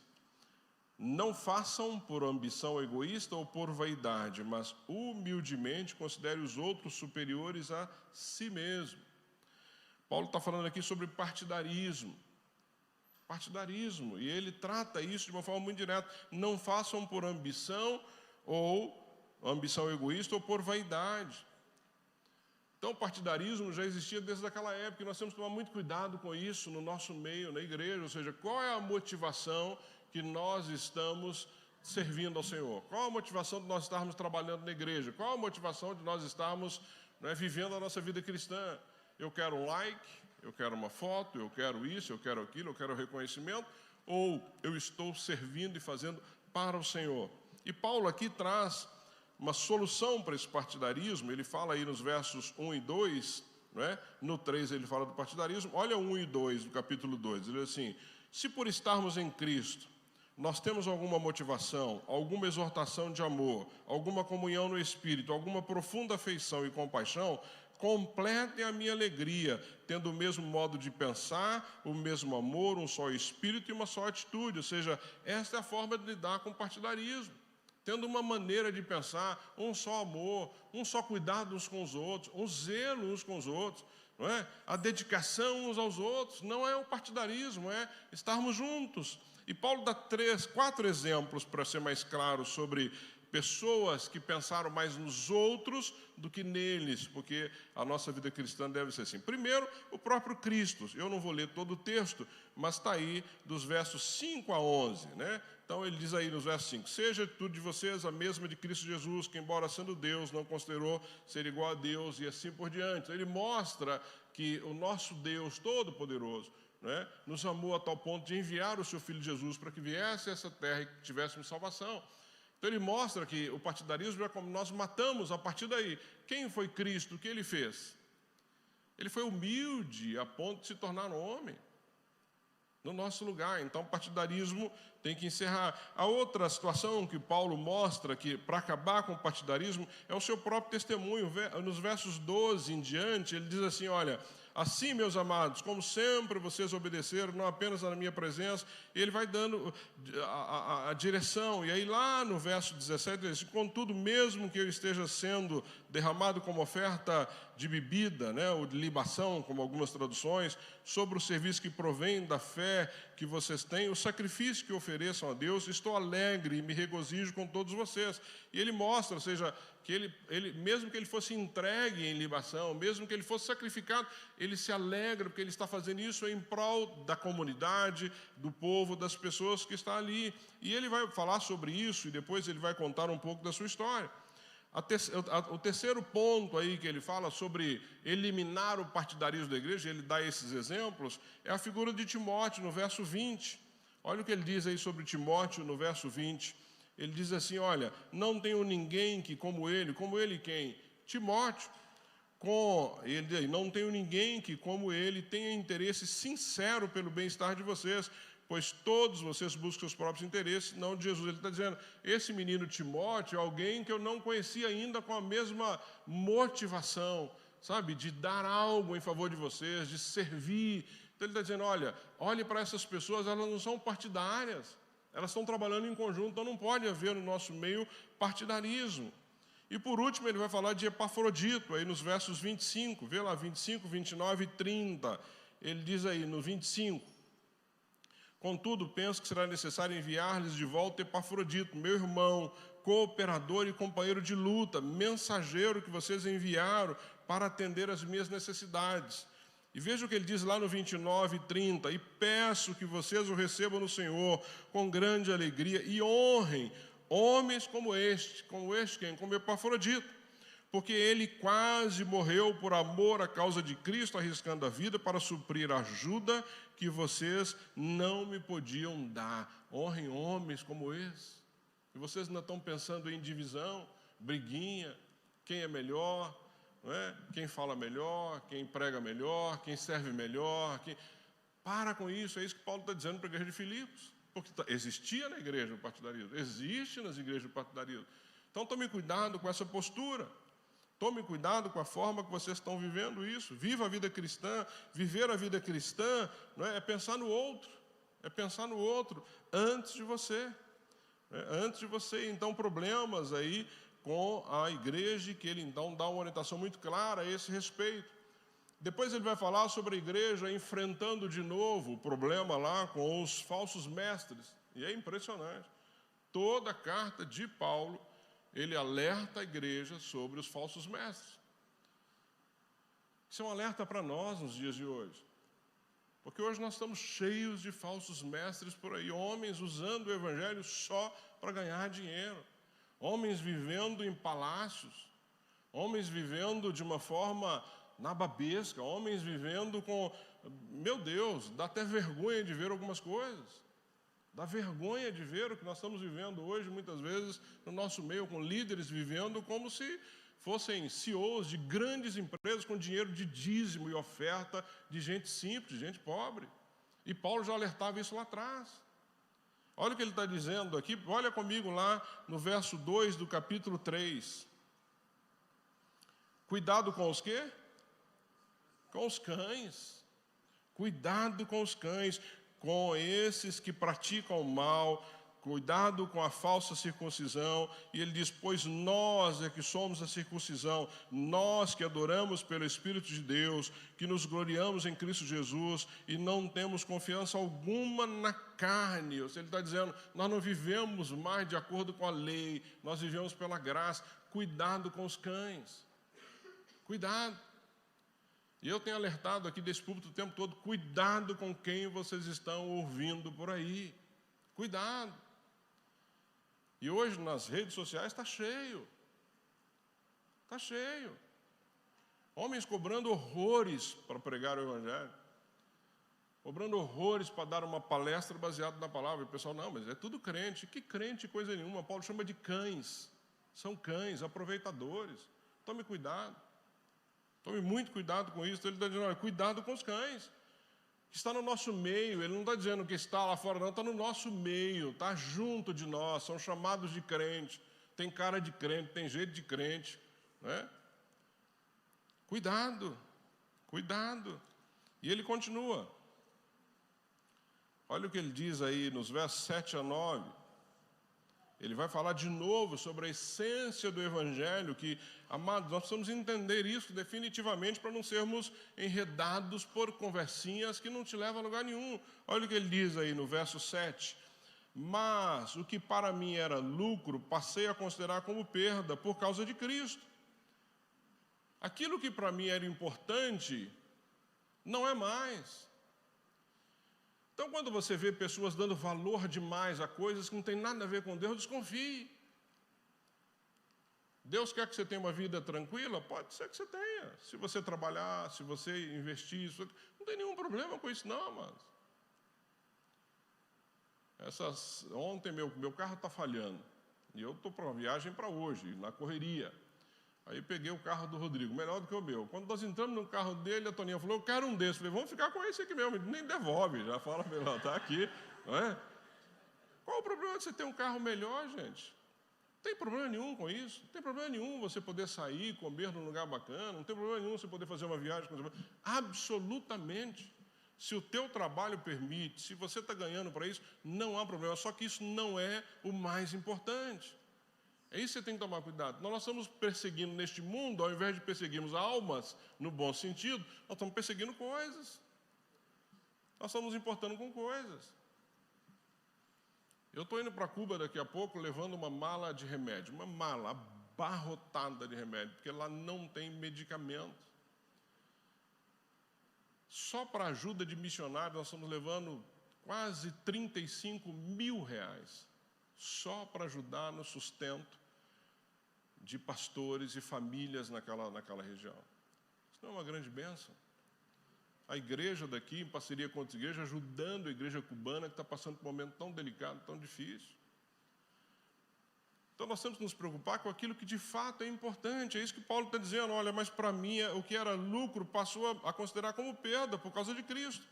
Não façam por ambição egoísta ou por vaidade, mas humildemente considere os outros superiores a si mesmo. Paulo está falando aqui sobre partidarismo. Partidarismo, e ele trata isso de uma forma muito direta. Não façam por ambição egoísta ou por vaidade. Então, o partidarismo já existia desde aquela época, e nós temos que tomar muito cuidado com isso no nosso meio, na igreja. Ou seja, qual é a motivação que nós estamos servindo ao Senhor? Qual a motivação de nós estarmos trabalhando na igreja? Qual a motivação de nós estarmos vivendo a nossa vida cristã? Eu quero um like, eu quero uma foto, eu quero isso, eu quero aquilo, eu quero reconhecimento, ou eu estou servindo e fazendo para o Senhor? E Paulo aqui traz uma solução para esse partidarismo. Ele fala aí nos versos 1 e 2, no 3 ele fala do partidarismo. Olha 1 e 2 do capítulo 2, ele diz assim: se por estarmos em Cristo nós temos alguma motivação, alguma exortação de amor, alguma comunhão no Espírito, alguma profunda afeição e compaixão, completem a minha alegria, tendo o mesmo modo de pensar, o mesmo amor, um só Espírito e uma só atitude. Ou seja, esta é a forma de lidar com o partidarismo. Tendo uma maneira de pensar, um só amor, um só cuidado uns com os outros, um zelo uns com os outros, a dedicação uns aos outros. Não é o partidarismo, é estarmos juntos. E Paulo dá 4 exemplos, para ser mais claro, sobre pessoas que pensaram mais nos outros do que neles, porque a nossa vida cristã deve ser assim. Primeiro, o próprio Cristo. Eu não vou ler todo o texto, mas está aí dos versos 5 a 11, Então ele diz aí nos versos 5: seja a atitude de vocês a mesma de Cristo Jesus, que embora sendo Deus, não considerou ser igual a Deus, e assim por diante. Ele mostra que o nosso Deus Todo-Poderoso nos amou a tal ponto de enviar o seu Filho Jesus para que viesse a essa terra e que tivéssemos salvação. Então ele mostra que o partidarismo é como nós matamos a partir daí. Quem foi Cristo? O que ele fez? Ele foi humilde a ponto de se tornar um homem no nosso lugar. Então o partidarismo tem que encerrar. A outra situação que Paulo mostra que para acabar com o partidarismo é o seu próprio testemunho. Nos versos 12 em diante, ele diz assim: olha, assim, meus amados, como sempre vocês obedeceram, não apenas na minha presença. E ele vai dando a direção. E aí lá no verso 17 ele diz: contudo, mesmo que eu esteja sendo derramado como oferta de bebida, ou de libação, como algumas traduções, sobre o serviço que provém da fé que vocês têm, o sacrifício que ofereçam a Deus, estou alegre e me regozijo com todos vocês. E ele mostra, ou seja, que ele mesmo que ele fosse entregue em libação, mesmo que ele fosse sacrificado, ele se alegra, porque ele está fazendo isso em prol da comunidade, do povo, das pessoas que estão ali. E ele vai falar sobre isso, e depois ele vai contar um pouco da sua história. O terceiro ponto aí que ele fala sobre eliminar o partidarismo da igreja, ele dá esses exemplos, é a figura de Timóteo, no verso 20. Olha o que ele diz aí sobre Timóteo, no verso 20. Ele diz assim: olha, não tenho ninguém que como ele quem? Timóteo. Ele diz, não tenho ninguém que como ele tenha interesse sincero pelo bem-estar de vocês, pois todos vocês buscam seus próprios interesses, não de Jesus. Ele está dizendo, esse menino Timóteo é alguém que eu não conhecia ainda com a mesma motivação, sabe, de dar algo em favor de vocês, de servir. Então ele está dizendo, olhe para essas pessoas, elas não são partidárias, elas estão trabalhando em conjunto, então não pode haver no nosso meio partidarismo. E por último ele vai falar de Epafrodito, aí nos versos 25, vê lá, 25, 29 e 30, ele diz aí no 25, contudo, penso que será necessário enviar-lhes de volta Epafrodito, meu irmão, cooperador e companheiro de luta, mensageiro que vocês enviaram para atender às minhas necessidades. E veja o que ele diz lá no 29 e 30. E peço que vocês o recebam no Senhor com grande alegria e honrem homens como este quem? Como Epafrodito. Porque ele quase morreu por amor à causa de Cristo, arriscando a vida para suprir a ajuda que vocês não me podiam dar. Honrem homens como esse. E vocês ainda estão pensando em divisão, briguinha, quem é melhor, não é? Quem fala melhor, quem prega melhor, quem serve melhor. Para com isso, é isso que Paulo está dizendo para a igreja de Filipos. Porque existia na igreja o partidarismo, existe nas igrejas o partidarismo. Então tome cuidado com essa postura. Tome cuidado com a forma que vocês estão vivendo isso. Viva a vida cristã. Viver a vida cristã não é pensar no outro. É pensar no outro antes de você. Antes de você. Então, problemas aí com a igreja, que ele então dá uma orientação muito clara a esse respeito. Depois ele vai falar sobre a igreja enfrentando de novo o problema lá com os falsos mestres. E é impressionante. Toda a carta de Paulo, ele alerta a igreja sobre os falsos mestres. Isso é um alerta para nós nos dias de hoje. Porque hoje nós estamos cheios de falsos mestres por aí, homens usando o evangelho só para ganhar dinheiro, homens vivendo em palácios, homens vivendo de uma forma nababesca, homens vivendo com... Meu Deus, dá até vergonha de ver algumas coisas. Dá vergonha de ver o que nós estamos vivendo hoje, muitas vezes, no nosso meio, com líderes vivendo como se fossem CEOs de grandes empresas com dinheiro de dízimo e oferta de gente simples, de gente pobre. E Paulo já alertava isso lá atrás. Olha o que ele está dizendo aqui, olha comigo lá no verso 2 do capítulo 3. Cuidado com os quê? Com os cães. Cuidado com os cães. Com esses que praticam o mal, cuidado com a falsa circuncisão. E ele diz, pois nós é que somos a circuncisão, nós que adoramos pelo Espírito de Deus, que nos gloriamos em Cristo Jesus e não temos confiança alguma na carne. Ou seja, ele está dizendo, nós não vivemos mais de acordo com a lei, nós vivemos pela graça. Cuidado com os cães. Cuidado. E eu tenho alertado aqui desse púlpito o tempo todo, cuidado com quem vocês estão ouvindo por aí. Cuidado. E hoje nas redes sociais está cheio. Está cheio. Homens cobrando horrores para pregar o evangelho. Cobrando horrores para dar uma palestra baseada na palavra. E o pessoal, não, mas é tudo crente. Que crente, coisa nenhuma. Paulo chama de cães. São cães, aproveitadores. Tome cuidado. Tome muito cuidado com isso. Ele está dizendo, cuidado com os cães. Que está no nosso meio. Ele não está dizendo que está lá fora, não. Está no nosso meio. Está junto de nós. São chamados de crente. Tem cara de crente, tem jeito de crente. Né? Cuidado. Cuidado. E ele continua. Olha o que ele diz aí nos versos 7 a 9. Ele vai falar de novo sobre a essência do Evangelho, que, amados, nós precisamos entender isso definitivamente para não sermos enredados por conversinhas que não te levam a lugar nenhum. Olha o que ele diz aí no verso 7. Mas o que para mim era lucro, passei a considerar como perda por causa de Cristo. Aquilo que para mim era importante, não é mais. Então, quando você vê pessoas dando valor demais a coisas que não tem nada a ver com Deus, desconfie. Deus quer que você tenha uma vida tranquila? Pode ser que você tenha. Se você trabalhar, se você investir, não tem nenhum problema com isso não, mas ontem meu carro está falhando. E eu estou para uma viagem para hoje, na correria. Aí peguei o carro do Rodrigo, melhor do que o meu. Quando nós entramos no carro dele, a Toninha falou, eu quero um desses. Falei, vamos ficar com esse aqui mesmo. Ele nem devolve, já fala, está aqui. Não é? Qual o problema de você ter um carro melhor, gente? Não tem problema nenhum com isso. Não tem problema nenhum você poder sair, comer num lugar bacana. Não tem problema nenhum você poder fazer uma viagem com os... Absolutamente. Se o teu trabalho permite, se você está ganhando para isso, não há problema. Só que isso não é o mais importante. É isso que você tem que tomar cuidado. Nós estamos perseguindo neste mundo, ao invés de perseguirmos almas, no bom sentido, nós estamos perseguindo coisas. Nós estamos importando com coisas. Eu estou indo para Cuba daqui a pouco, levando uma mala de remédio, uma mala abarrotada de remédio, porque lá não tem medicamento. Só para ajuda de missionários nós estamos levando quase 35 mil reais. Só para ajudar no sustento de pastores e famílias naquela região. Isso não é uma grande bênção? A igreja daqui, em parceria com outras igrejas, ajudando a igreja cubana que está passando por um momento tão delicado, tão difícil. Então nós temos que nos preocupar com aquilo que de fato é importante. É isso que Paulo está dizendo. Olha, mas para mim o que era lucro passou a considerar como perda por causa de Cristo.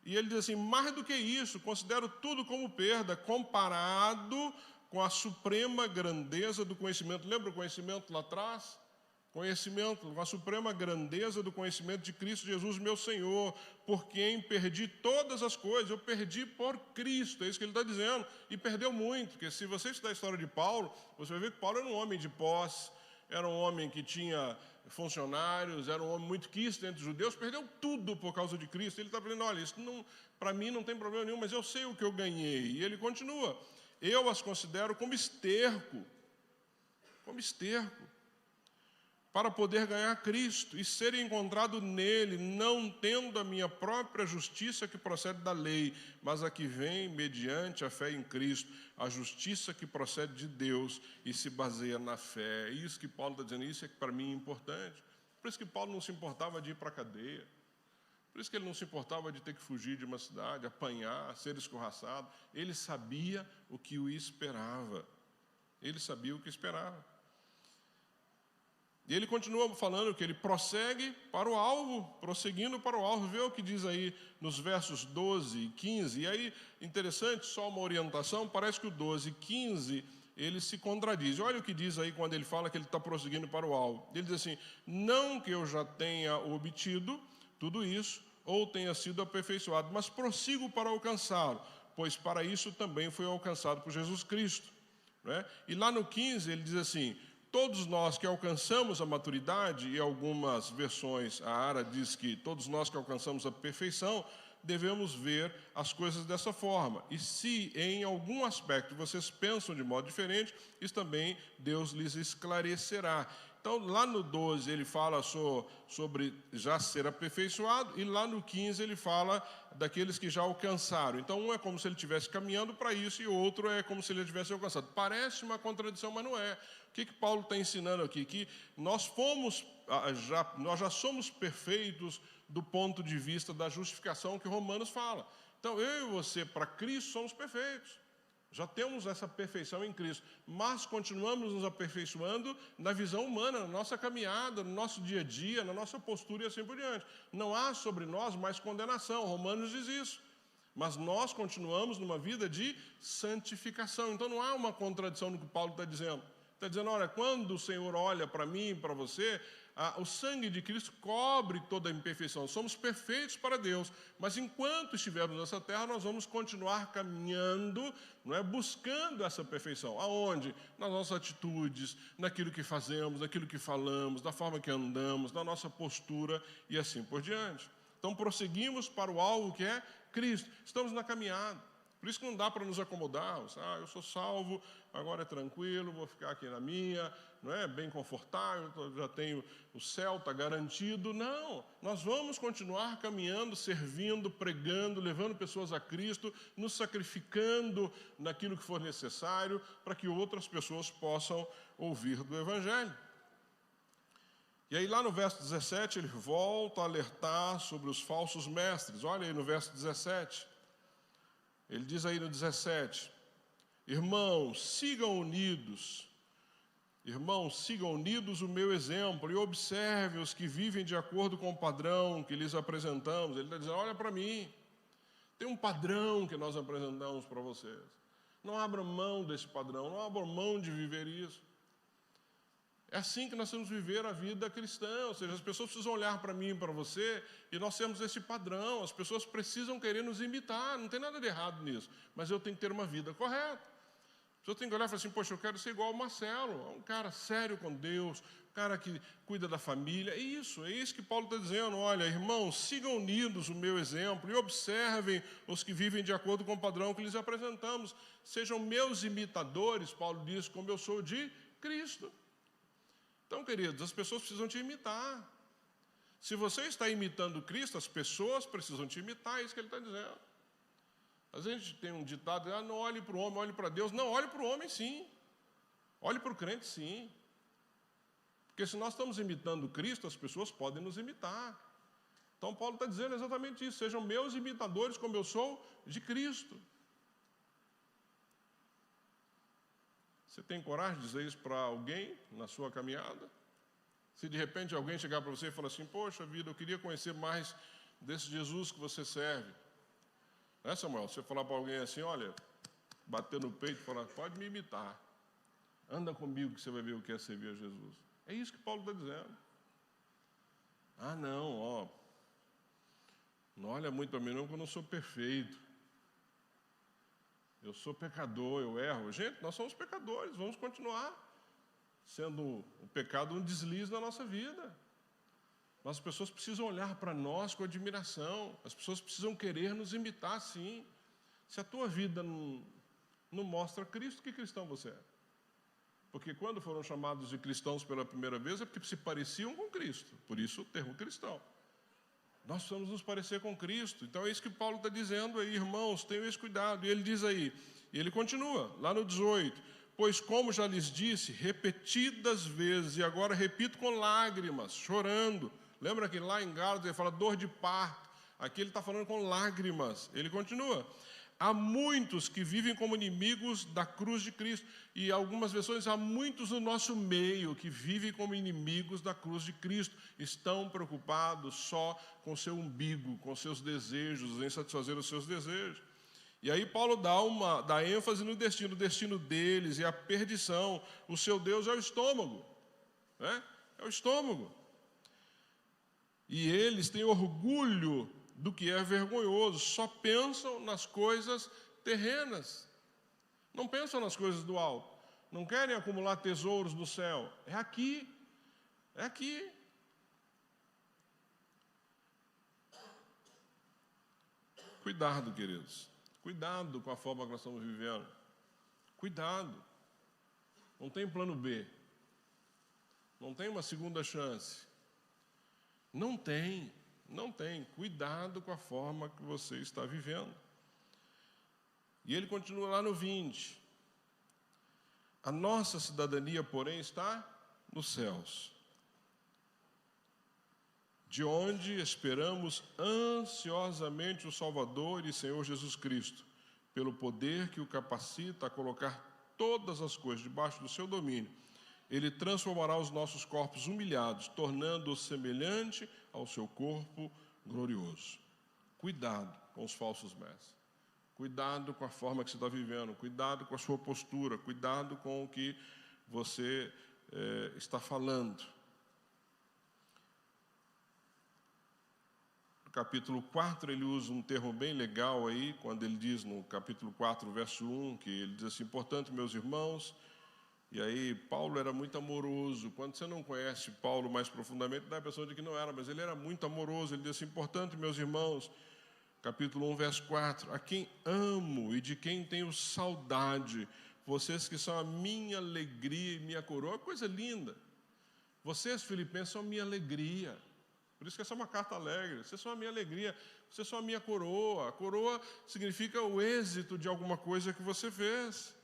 E ele diz assim, mais do que isso, considero tudo como perda, comparado com a suprema grandeza do conhecimento. Lembra o conhecimento lá atrás? Conhecimento, com a suprema grandeza do conhecimento de Cristo Jesus, meu Senhor, por quem perdi todas as coisas. Eu perdi por Cristo, é isso que ele está dizendo. E perdeu muito, porque se você estudar a história de Paulo, você vai ver que Paulo era um homem de posse, era um homem que tinha funcionários, era um homem muito quisto entre os judeus, perdeu tudo por causa de Cristo. Ele está dizendo, olha, isso para mim não tem problema nenhum, mas eu sei o que eu ganhei. E ele continua, eu as considero como esterco, para poder ganhar Cristo e ser encontrado nele, não tendo a minha própria justiça que procede da lei, mas a que vem mediante a fé em Cristo, a justiça que procede de Deus e se baseia na fé. É isso que Paulo está dizendo, isso é que para mim é importante. Por isso que Paulo não se importava de ir para a cadeia, por isso que ele não se importava de ter que fugir de uma cidade, apanhar, ser escorraçado. Ele sabia o que o esperava. Ele sabia o que esperava. E ele continua falando que ele prossegue para o alvo, prosseguindo para o alvo. Vê o que diz aí nos versos 12 e 15. E aí, interessante, só uma orientação, parece que o 12 e 15, ele se contradiz. Olha o que diz aí quando ele fala que ele está prosseguindo para o alvo. Ele diz assim, não que eu já tenha obtido tudo isso, ou tenha sido aperfeiçoado, mas prossigo para alcançá-lo, pois para isso também foi alcançado por Jesus Cristo. Não é? E lá no 15 ele diz assim, todos nós que alcançamos a maturidade, e algumas versões, a Ara diz que todos nós que alcançamos a perfeição, devemos ver as coisas dessa forma. E se em algum aspecto vocês pensam de modo diferente, isso também Deus lhes esclarecerá. Então, lá no 12 ele fala sobre já ser aperfeiçoado, e lá no 15 ele fala daqueles que já alcançaram. Então, um é como se ele estivesse caminhando para isso, e o outro é como se ele tivesse alcançado. Parece uma contradição, mas não é. O que Paulo está ensinando aqui? Que nós já somos perfeitos do ponto de vista da justificação que Romanos fala. Então, eu e você, para Cristo, somos perfeitos. Já temos essa perfeição em Cristo, mas continuamos nos aperfeiçoando na visão humana, na nossa caminhada, no nosso dia a dia, na nossa postura e assim por diante. Não há sobre nós mais condenação, Romanos diz isso. Mas nós continuamos numa vida de santificação. Então não há uma contradição no que Paulo está dizendo. Está dizendo, olha, quando o Senhor olha para mim e para você, o sangue de Cristo cobre toda a imperfeição. Somos perfeitos para Deus, mas enquanto estivermos nessa terra, nós vamos continuar caminhando, não é, buscando essa perfeição. Aonde? Nas nossas atitudes, naquilo que fazemos, naquilo que falamos, da forma que andamos, na nossa postura e assim por diante. Então, prosseguimos para o alvo que é Cristo. Estamos na caminhada. Por isso que não dá para nos acomodarmos. Eu sou salvo, agora é tranquilo, vou ficar aqui na minha, não é? Bem confortável, já tenho o céu, está garantido. Não, nós vamos continuar caminhando, servindo, pregando, levando pessoas a Cristo, nos sacrificando naquilo que for necessário para que outras pessoas possam ouvir do Evangelho. E aí lá no verso 17 ele volta a alertar sobre os falsos mestres. Olha aí no verso 17. Ele diz aí no 17, irmãos, sigam unidos o meu exemplo e observem os que vivem de acordo com o padrão que lhes apresentamos. Ele está dizendo, olha para mim, tem um padrão que nós apresentamos para vocês. Não abram mão desse padrão, não abram mão de viver isso. É assim que nós temos que viver a vida cristã, ou seja, as pessoas precisam olhar para mim e para você, e nós temos esse padrão, as pessoas precisam querer nos imitar, não tem nada de errado nisso, mas eu tenho que ter uma vida correta. A pessoa tem que olhar e falar assim, poxa, eu quero ser igual ao Marcelo, um cara sério com Deus, um cara que cuida da família, é isso que Paulo está dizendo, olha, irmãos, sigam unidos o meu exemplo e observem os que vivem de acordo com o padrão que lhes apresentamos, sejam meus imitadores, Paulo diz, como eu sou de Cristo. Então, queridos, as pessoas precisam te imitar. Se você está imitando Cristo, as pessoas precisam te imitar, é isso que ele está dizendo. Às vezes a gente tem um ditado, não olhe para o homem, olhe para Deus. Não, olhe para o homem sim. Olhe para o crente sim. Porque se nós estamos imitando Cristo, as pessoas podem nos imitar. Então Paulo está dizendo exatamente isso. Sejam meus imitadores como eu sou de Cristo. Você tem coragem de dizer isso para alguém na sua caminhada? Se de repente alguém chegar para você e falar assim, poxa vida, eu queria conhecer mais desse Jesus que você serve. Né, Samuel? Você falar para alguém assim, olha, bater no peito e falar, pode me imitar. Anda comigo que você vai ver o que é servir a Jesus. É isso que Paulo está dizendo. Ah, não, não olha muito para mim não, porque eu não sou perfeito. Eu sou pecador, eu erro. Gente, nós somos pecadores, vamos continuar sendo o pecado um deslize na nossa vida. Mas as pessoas precisam olhar para nós com admiração. As pessoas precisam querer nos imitar, sim. Se a tua vida não mostra Cristo, que cristão você é? Porque quando foram chamados de cristãos pela primeira vez, é porque se pareciam com Cristo. Por isso o termo cristão. Nós precisamos nos parecer com Cristo. Então é isso que Paulo está dizendo aí, irmãos, tenham esse cuidado. E ele diz aí, e ele continua, lá no 18, pois como já lhes disse, repetidas vezes, e agora repito com lágrimas, chorando. Lembra que lá em Gálatas ele fala dor de parto. Aqui ele está falando com lágrimas. Ele continua. Há muitos que vivem como inimigos da cruz de Cristo. E algumas versões, há muitos no nosso meio que vivem como inimigos da cruz de Cristo. Estão preocupados só com seu umbigo, com seus desejos, em satisfazer os seus desejos. E aí Paulo dá ênfase no destino. O destino deles é a perdição. O seu Deus é o estômago. Né? É o estômago. E eles têm orgulho do que é vergonhoso, só pensam nas coisas terrenas, não pensam nas coisas do alto, não querem acumular tesouros no céu, é aqui, é aqui. Cuidado, queridos, cuidado com a forma que nós estamos vivendo, cuidado, não tem plano B, não tem uma segunda chance, não tem. Não tem. Cuidado com a forma que você está vivendo. E ele continua lá no 20. A nossa cidadania, porém, está nos céus, de onde esperamos ansiosamente o Salvador e Senhor Jesus Cristo, pelo poder que o capacita a colocar todas as coisas debaixo do seu domínio. Ele transformará os nossos corpos humilhados, tornando-os semelhante ao seu corpo glorioso. Cuidado com os falsos mestres. Cuidado com a forma que você está vivendo. Cuidado com a sua postura. Cuidado com o que você está falando. No capítulo 4, ele usa um termo bem legal aí, quando ele diz no capítulo 4, verso 1, que ele diz assim, portanto, meus irmãos... E aí, Paulo era muito amoroso. Quando você não conhece Paulo mais profundamente, dá a impressão de que não era, mas ele era muito amoroso. Ele diz assim, portanto, meus irmãos, capítulo 1, verso 4, a quem amo e de quem tenho saudade, vocês que são a minha alegria e minha coroa, coisa linda. Vocês, filipenses, são a minha alegria. Por isso que essa é uma carta alegre. Vocês são a minha alegria, vocês são a minha coroa. A coroa significa o êxito de alguma coisa que você fez.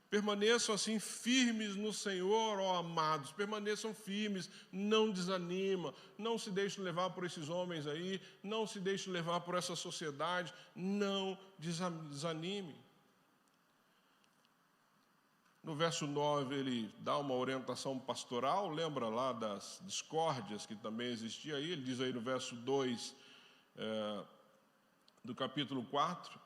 Permaneçam assim firmes no Senhor, ó amados, permaneçam firmes, não desanima, não se deixem levar por esses homens aí, não se deixem levar por essa sociedade, não desanime. No verso 9 ele dá uma orientação pastoral, lembra lá das discórdias que também existia aí, ele diz aí no verso 2 do capítulo 4,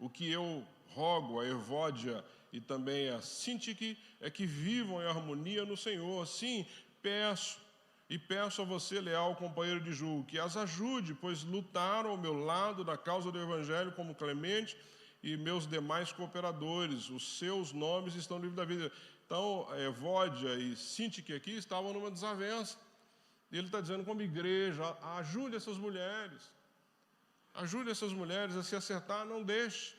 o que eu rogo a Evódia e também a Sintique é que vivam em harmonia no Senhor. Sim, peço a você, leal companheiro de julgo, que as ajude, pois lutaram ao meu lado na causa do Evangelho como Clemente e meus demais cooperadores. Os seus nomes estão no livro da vida. Então, Evódia e Sintique aqui estavam numa desavença. E ele está dizendo, como igreja, ajude essas mulheres. Ajude essas mulheres a se acertar, não deixe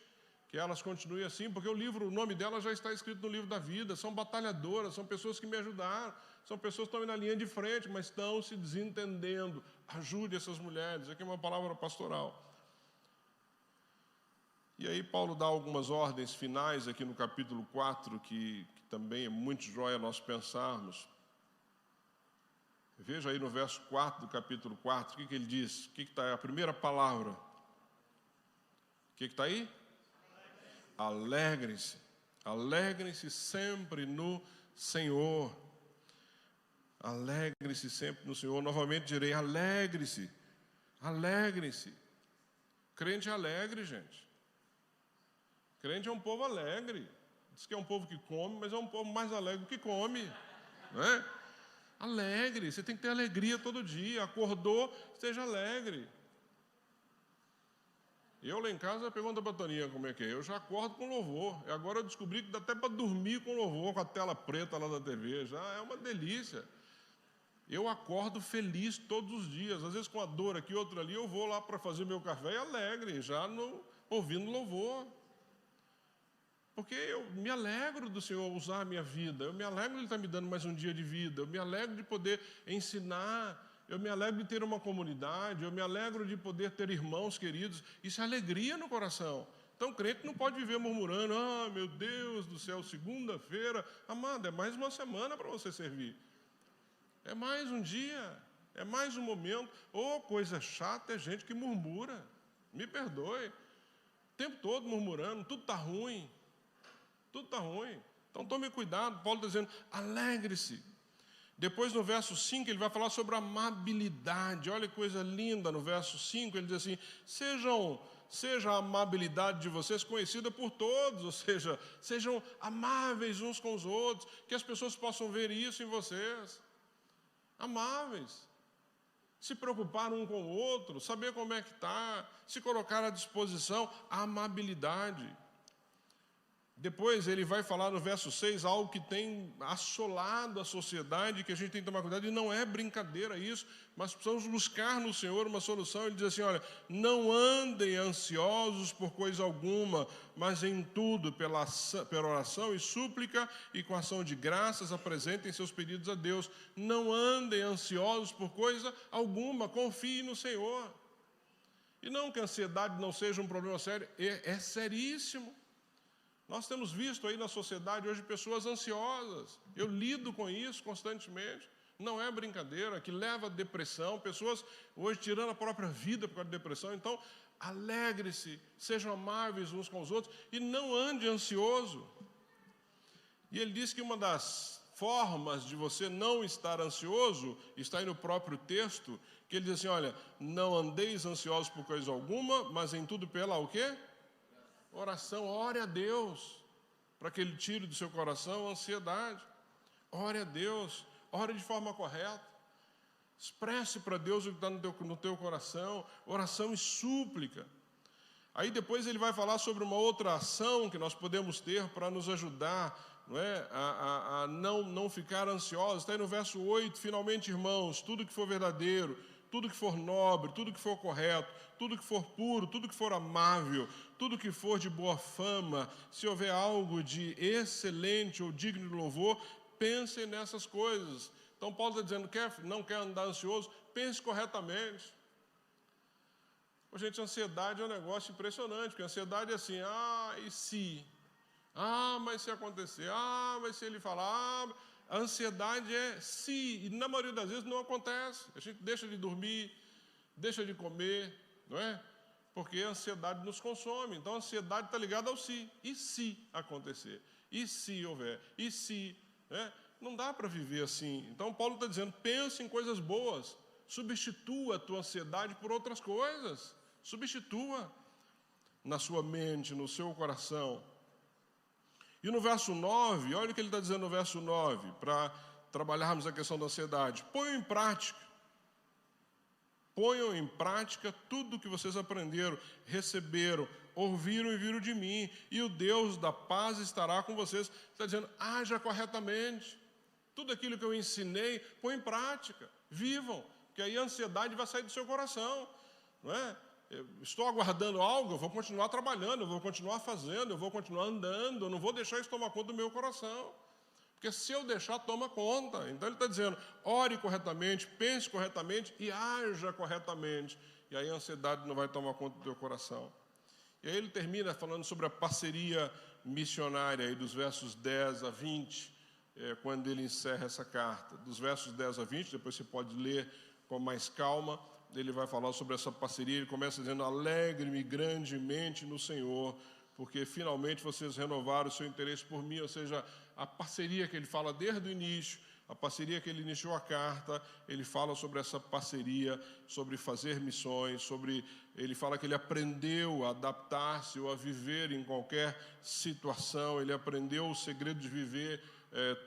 que elas continuem assim, porque o nome delas já está escrito no livro da vida. São batalhadoras, são pessoas que me ajudaram, são pessoas que estão na linha de frente, mas estão se desentendendo. Ajude essas mulheres. Aqui é uma palavra pastoral. E aí Paulo dá algumas ordens finais aqui no capítulo 4, que também é muito joia nós pensarmos. Veja aí no verso 4 do capítulo 4, o que ele diz? O que está aí? A primeira palavra. O que está aí? Alegrem-se. Alegrem-se sempre no Senhor. Alegrem-se sempre no Senhor. Novamente direi, alegre-se. Alegrem-se. Crente alegre, gente. Crente é um povo alegre. Diz que é um povo que come, mas é um povo mais alegre que come. Não é? Alegre. Você tem que ter alegria todo dia. Acordou, esteja alegre. Eu lá em casa pergunto para a Toninha como é que é. Eu já acordo com louvor. E agora eu descobri que dá até para dormir com louvor, com a tela preta lá da TV. Já é uma delícia. Eu acordo feliz todos os dias. Às vezes com a dor aqui, outra ali, eu vou lá para fazer meu café e alegre, já ouvindo louvor. Porque eu me alegro do Senhor usar a minha vida. Eu me alegro de Ele estar me dando mais um dia de vida. Eu me alegro de poder ensinar. Eu me alegro de ter uma comunidade. Eu me alegro de poder ter irmãos queridos. Isso é alegria no coração. Então, o crente não pode viver murmurando, meu Deus do céu, segunda-feira. Amado, é mais uma semana para você servir. É mais um dia, é mais um momento. Coisa chata é gente que murmura. Me perdoe. O tempo todo murmurando, tudo está ruim. Tudo está ruim. Então, tome cuidado. Paulo está dizendo, alegre-se. Depois, no verso 5, ele vai falar sobre a amabilidade. Olha que coisa linda no verso 5. Ele diz assim, seja a amabilidade de vocês conhecida por todos, ou seja, sejam amáveis uns com os outros, que as pessoas possam ver isso em vocês. Amáveis. Se preocupar um com o outro, saber como é que está, se colocar à disposição, a amabilidade. Depois ele vai falar no verso 6 algo que tem assolado a sociedade, que a gente tem que tomar cuidado, e não é brincadeira isso, mas precisamos buscar no Senhor uma solução. Ele diz assim, olha, não andem ansiosos por coisa alguma, mas em tudo, pela oração e súplica e com ação de graças, apresentem seus pedidos a Deus. Não andem ansiosos por coisa alguma, confiem no Senhor. E não que a ansiedade não seja um problema sério, é seríssimo. Nós temos visto aí na sociedade hoje pessoas ansiosas. Eu lido com isso constantemente. Não é brincadeira, que leva a depressão. Pessoas hoje tirando a própria vida por causa da depressão. Então, alegre-se, sejam amáveis uns com os outros e não ande ansioso. E ele diz que uma das formas de você não estar ansioso está aí no próprio texto, que ele diz assim, olha, não andeis ansiosos por coisa alguma, mas em tudo pela o quê? Oração, ore a Deus, para que Ele tire do seu coração a ansiedade. Ore a Deus, ore de forma correta. Expresse para Deus o que está no teu coração, oração e súplica. Aí depois ele vai falar sobre uma outra ação que nós podemos ter para nos ajudar, não é? a não ficar ansiosos. Está aí no verso 8, finalmente, irmãos, tudo que for verdadeiro, tudo que for nobre, tudo que for correto, tudo que for puro, tudo que for amável, tudo que for de boa fama, se houver algo de excelente ou digno de louvor, pensem nessas coisas. Então Paulo está dizendo, não quer andar ansioso, pense corretamente. Gente, ansiedade é um negócio impressionante, porque a ansiedade é assim, e se? Mas se acontecer, mas se ele falar, a ansiedade é se, e na maioria das vezes não acontece. A gente deixa de dormir, deixa de comer, não é? Porque a ansiedade nos consome. Então a ansiedade está ligada ao se. E se acontecer? E se houver? E se? Né? Não dá para viver assim. Então Paulo está dizendo, pense em coisas boas. Substitua a tua ansiedade por outras coisas. Substitua na sua mente, no seu coração. E no verso 9, olha o que ele está dizendo no verso 9, para trabalharmos a questão da ansiedade. Ponham em prática tudo o que vocês aprenderam, receberam, ouviram e viram de mim, e o Deus da paz estará com vocês. Está dizendo, haja corretamente. Tudo aquilo que eu ensinei, põe em prática, vivam, que aí a ansiedade vai sair do seu coração, não é? estou aguardando algo, eu vou continuar trabalhando, eu vou continuar fazendo, eu vou continuar andando, eu não vou deixar isso tomar conta do meu coração. Porque se eu deixar, toma conta. Então ele está dizendo, ore corretamente, pense corretamente e haja corretamente. E aí a ansiedade não vai tomar conta do teu coração. E aí ele termina falando sobre a parceria missionária, aí dos versos 10 a 20, quando ele encerra essa carta. Dos versos 10 a 20, depois você pode ler com mais calma, ele vai falar sobre essa parceria. Ele começa dizendo, alegre-me grandemente no Senhor, porque finalmente vocês renovaram o seu interesse por mim, ou seja, a parceria que ele fala desde o início, a parceria que ele iniciou a carta, ele fala sobre essa parceria, sobre fazer missões, ele fala que ele aprendeu a adaptar-se ou a viver em qualquer situação, ele aprendeu o segredo de viver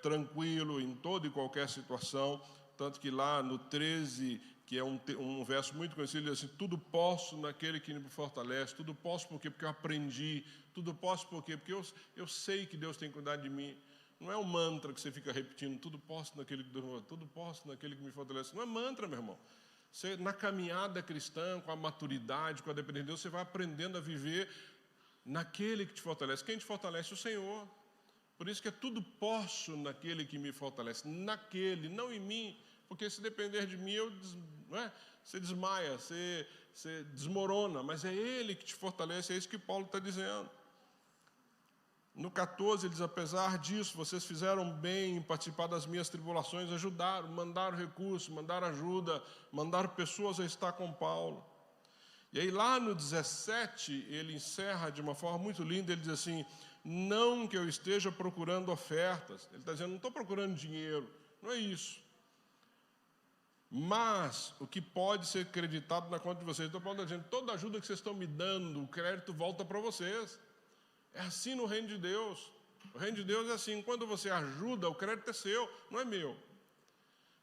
tranquilo em toda e qualquer situação, tanto que lá no 13, que é um verso muito conhecido, ele diz assim, tudo posso naquele que me fortalece, tudo posso porque eu aprendi, tudo posso porque eu sei que Deus tem cuidado de mim. Não é um mantra que você fica repetindo, tudo posso naquele que me fortalece. Não é mantra, meu irmão. Você, na caminhada cristã, com a maturidade, com a dependência de Deus, você vai aprendendo a viver naquele que te fortalece. Quem te fortalece? O Senhor. Por isso que é tudo posso naquele que me fortalece. Naquele, não em mim. Porque se depender de mim, você desmaia, você desmorona. Mas é Ele que te fortalece, é isso que Paulo está dizendo. No 14, ele diz, apesar disso, vocês fizeram bem em participar das minhas tribulações, ajudaram, mandaram recursos, mandaram ajuda, mandaram pessoas a estar com Paulo. E aí lá no 17, ele encerra de uma forma muito linda, ele diz assim, não que eu esteja procurando ofertas. Ele está dizendo, não estou procurando dinheiro, não é isso. Mas o que pode ser creditado na conta de vocês. Então Paulo está dizendo, toda ajuda que vocês estão me dando, o crédito volta para vocês. É assim no reino de Deus. O reino de Deus é assim, quando você ajuda, o crédito é seu, não é meu.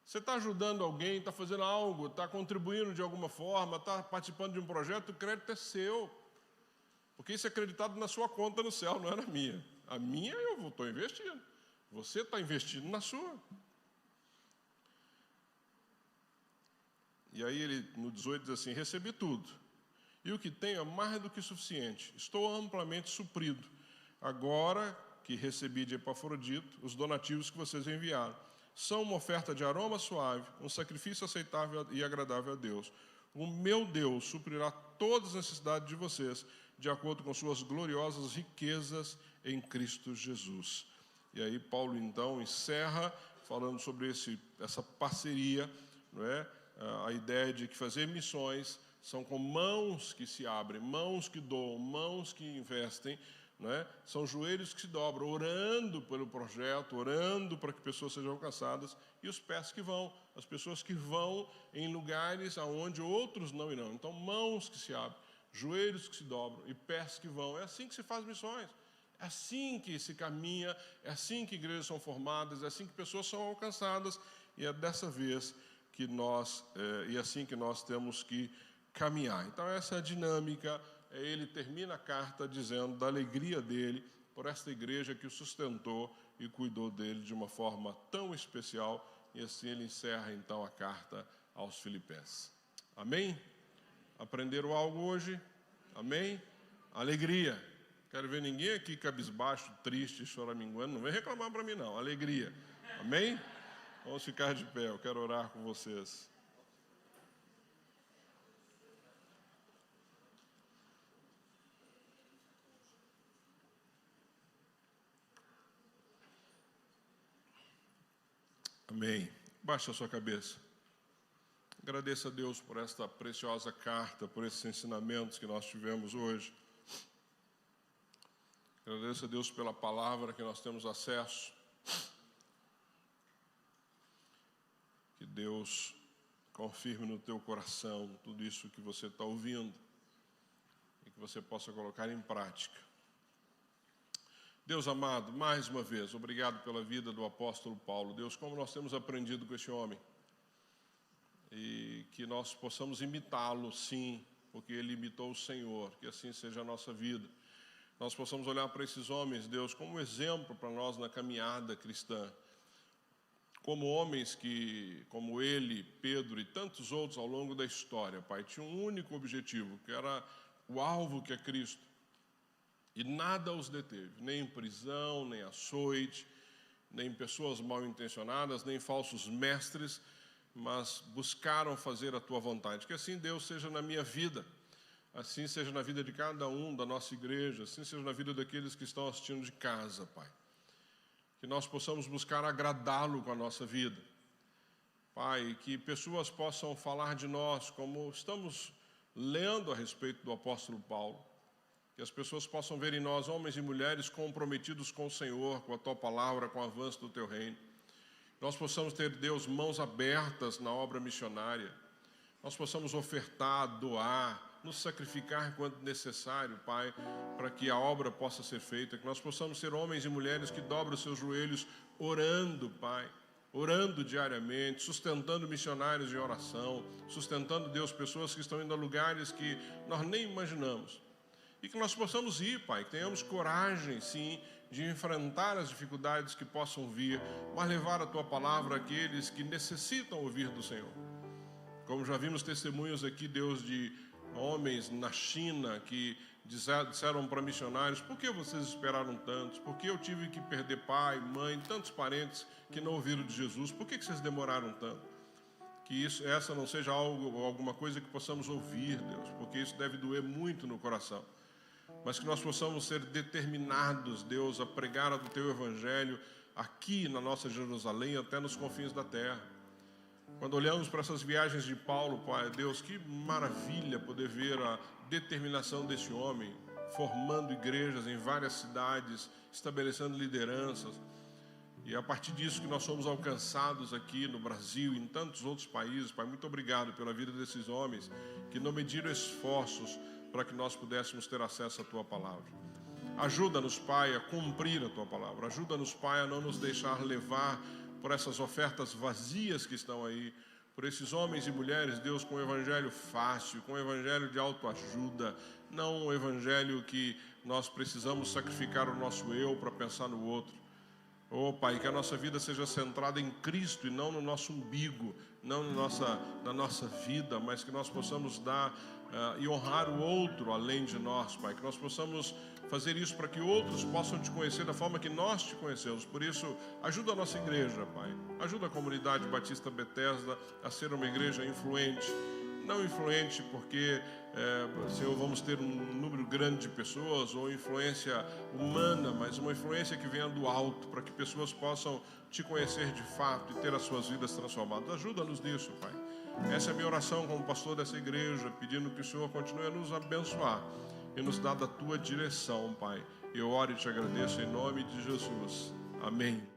Você está ajudando alguém, está fazendo algo, está contribuindo de alguma forma, está participando de um projeto, o crédito é seu. Porque isso é acreditado na sua conta no céu, não é na minha. A minha eu estou investindo. Você está investindo na sua. E aí ele, no 18, diz assim, recebi tudo. E o que tenho é mais do que suficiente. Estou amplamente suprido. Agora que recebi de Epafrodito os donativos que vocês enviaram. São uma oferta de aroma suave, um sacrifício aceitável e agradável a Deus. O meu Deus suprirá todas as necessidades de vocês, de acordo com suas gloriosas riquezas em Cristo Jesus. E aí Paulo, então, encerra falando sobre essa parceria, não é? A ideia de que fazer missões são com mãos que se abrem, mãos que doam, mãos que investem, não é? São joelhos que se dobram, orando pelo projeto, orando para que pessoas sejam alcançadas, e os pés que vão, as pessoas que vão em lugares aonde outros não irão. Então, mãos que se abrem, joelhos que se dobram e pés que vão. É assim que se faz missões, é assim que se caminha, é assim que igrejas são formadas, é assim que pessoas são alcançadas, e é dessa vez que e assim que nós temos que caminhar. Então essa é a dinâmica. Ele termina a carta dizendo da alegria dele por esta igreja que o sustentou e cuidou dele de uma forma tão especial, e assim ele encerra então a carta aos Filipenses. Amém? Aprenderam algo hoje? Amém? Alegria. Quero ver ninguém aqui cabisbaixo, triste, choraminguando. Não vem reclamar para mim não. Alegria. Amém? Vamos ficar de pé, eu quero orar com vocês. Amém. Baixe a sua cabeça. Agradeça a Deus por esta preciosa carta, por esses ensinamentos que nós tivemos hoje. Agradeça a Deus pela palavra que nós temos acesso. Que Deus confirme no teu coração tudo isso que você está ouvindo e que você possa colocar em prática. Deus amado, mais uma vez, obrigado pela vida do apóstolo Paulo. Deus, como nós temos aprendido com esse homem, e que nós possamos imitá-lo, sim, porque ele imitou o Senhor, que assim seja a nossa vida. Nós possamos olhar para esses homens, Deus, como exemplo para nós na caminhada cristã, como homens que, como ele, Pedro e tantos outros ao longo da história, Pai, tinham um único objetivo, que era o alvo, que é Cristo. E nada os deteve, nem prisão, nem açoite, nem pessoas mal intencionadas, nem falsos mestres, mas buscaram fazer a tua vontade. Que assim, Deus, seja na minha vida, assim seja na vida de cada um da nossa igreja, assim seja na vida daqueles que estão assistindo de casa, Pai. Que nós possamos buscar agradá-lo com a nossa vida. Pai, que pessoas possam falar de nós, como estamos lendo a respeito do apóstolo Paulo. Que as pessoas possam ver em nós homens e mulheres comprometidos com o Senhor, com a tua palavra, com o avanço do teu reino. Nós possamos ter, Deus, mãos abertas na obra missionária. Nós possamos ofertar, doar, nos sacrificar quando necessário, Pai, para que a obra possa ser feita. Que nós possamos ser homens e mulheres que dobram os seus joelhos orando, Pai, orando diariamente, sustentando missionários em oração, sustentando, Deus, pessoas que estão indo a lugares que nós nem imaginamos. E que nós possamos ir, Pai, que tenhamos coragem, sim, de enfrentar as dificuldades que possam vir, mas levar a tua palavra àqueles que necessitam ouvir do Senhor. Como já vimos testemunhos aqui, Deus, de homens na China que disseram para missionários: por que vocês esperaram tanto? Por que eu tive que perder pai, mãe, tantos parentes que não ouviram de Jesus? Por que vocês demoraram tanto? Que essa não seja alguma coisa que possamos ouvir, Deus, porque isso deve doer muito no coração. Mas que nós possamos ser determinados, Deus, a pregar o teu evangelho aqui na nossa Jerusalém, até nos confins da terra. Quando olhamos para essas viagens de Paulo, Pai, Deus, que maravilha poder ver a determinação desse homem, formando igrejas em várias cidades, estabelecendo lideranças. E é a partir disso que nós somos alcançados aqui no Brasil e em tantos outros países. Pai, muito obrigado pela vida desses homens que não mediram esforços para que nós pudéssemos ter acesso à tua palavra. Ajuda-nos, Pai, a cumprir a tua palavra. Ajuda-nos, Pai, a não nos deixar levar por essas ofertas vazias que estão aí, por esses homens e mulheres, Deus, com o evangelho fácil, com o evangelho de autoajuda, não um evangelho que nós precisamos sacrificar o nosso eu para pensar no outro. Oh, Pai, que a nossa vida seja centrada em Cristo e não no nosso umbigo, não na nossa vida, mas que nós possamos dar e honrar o outro além de nós, Pai. Que nós possamos fazer isso para que outros possam te conhecer da forma que nós te conhecemos. Por isso, ajuda a nossa igreja, Pai. Ajuda a comunidade Batista Bethesda a ser uma igreja influente. Não influente porque, Senhor, vamos ter um número grande de pessoas ou influência humana, mas uma influência que venha do alto, para que pessoas possam te conhecer de fato e ter as suas vidas transformadas. Ajuda-nos nisso, Pai. Essa é a minha oração como pastor dessa igreja, pedindo que o Senhor continue a nos abençoar e nos dar da tua direção, Pai. Eu oro e te agradeço em nome de Jesus. Amém.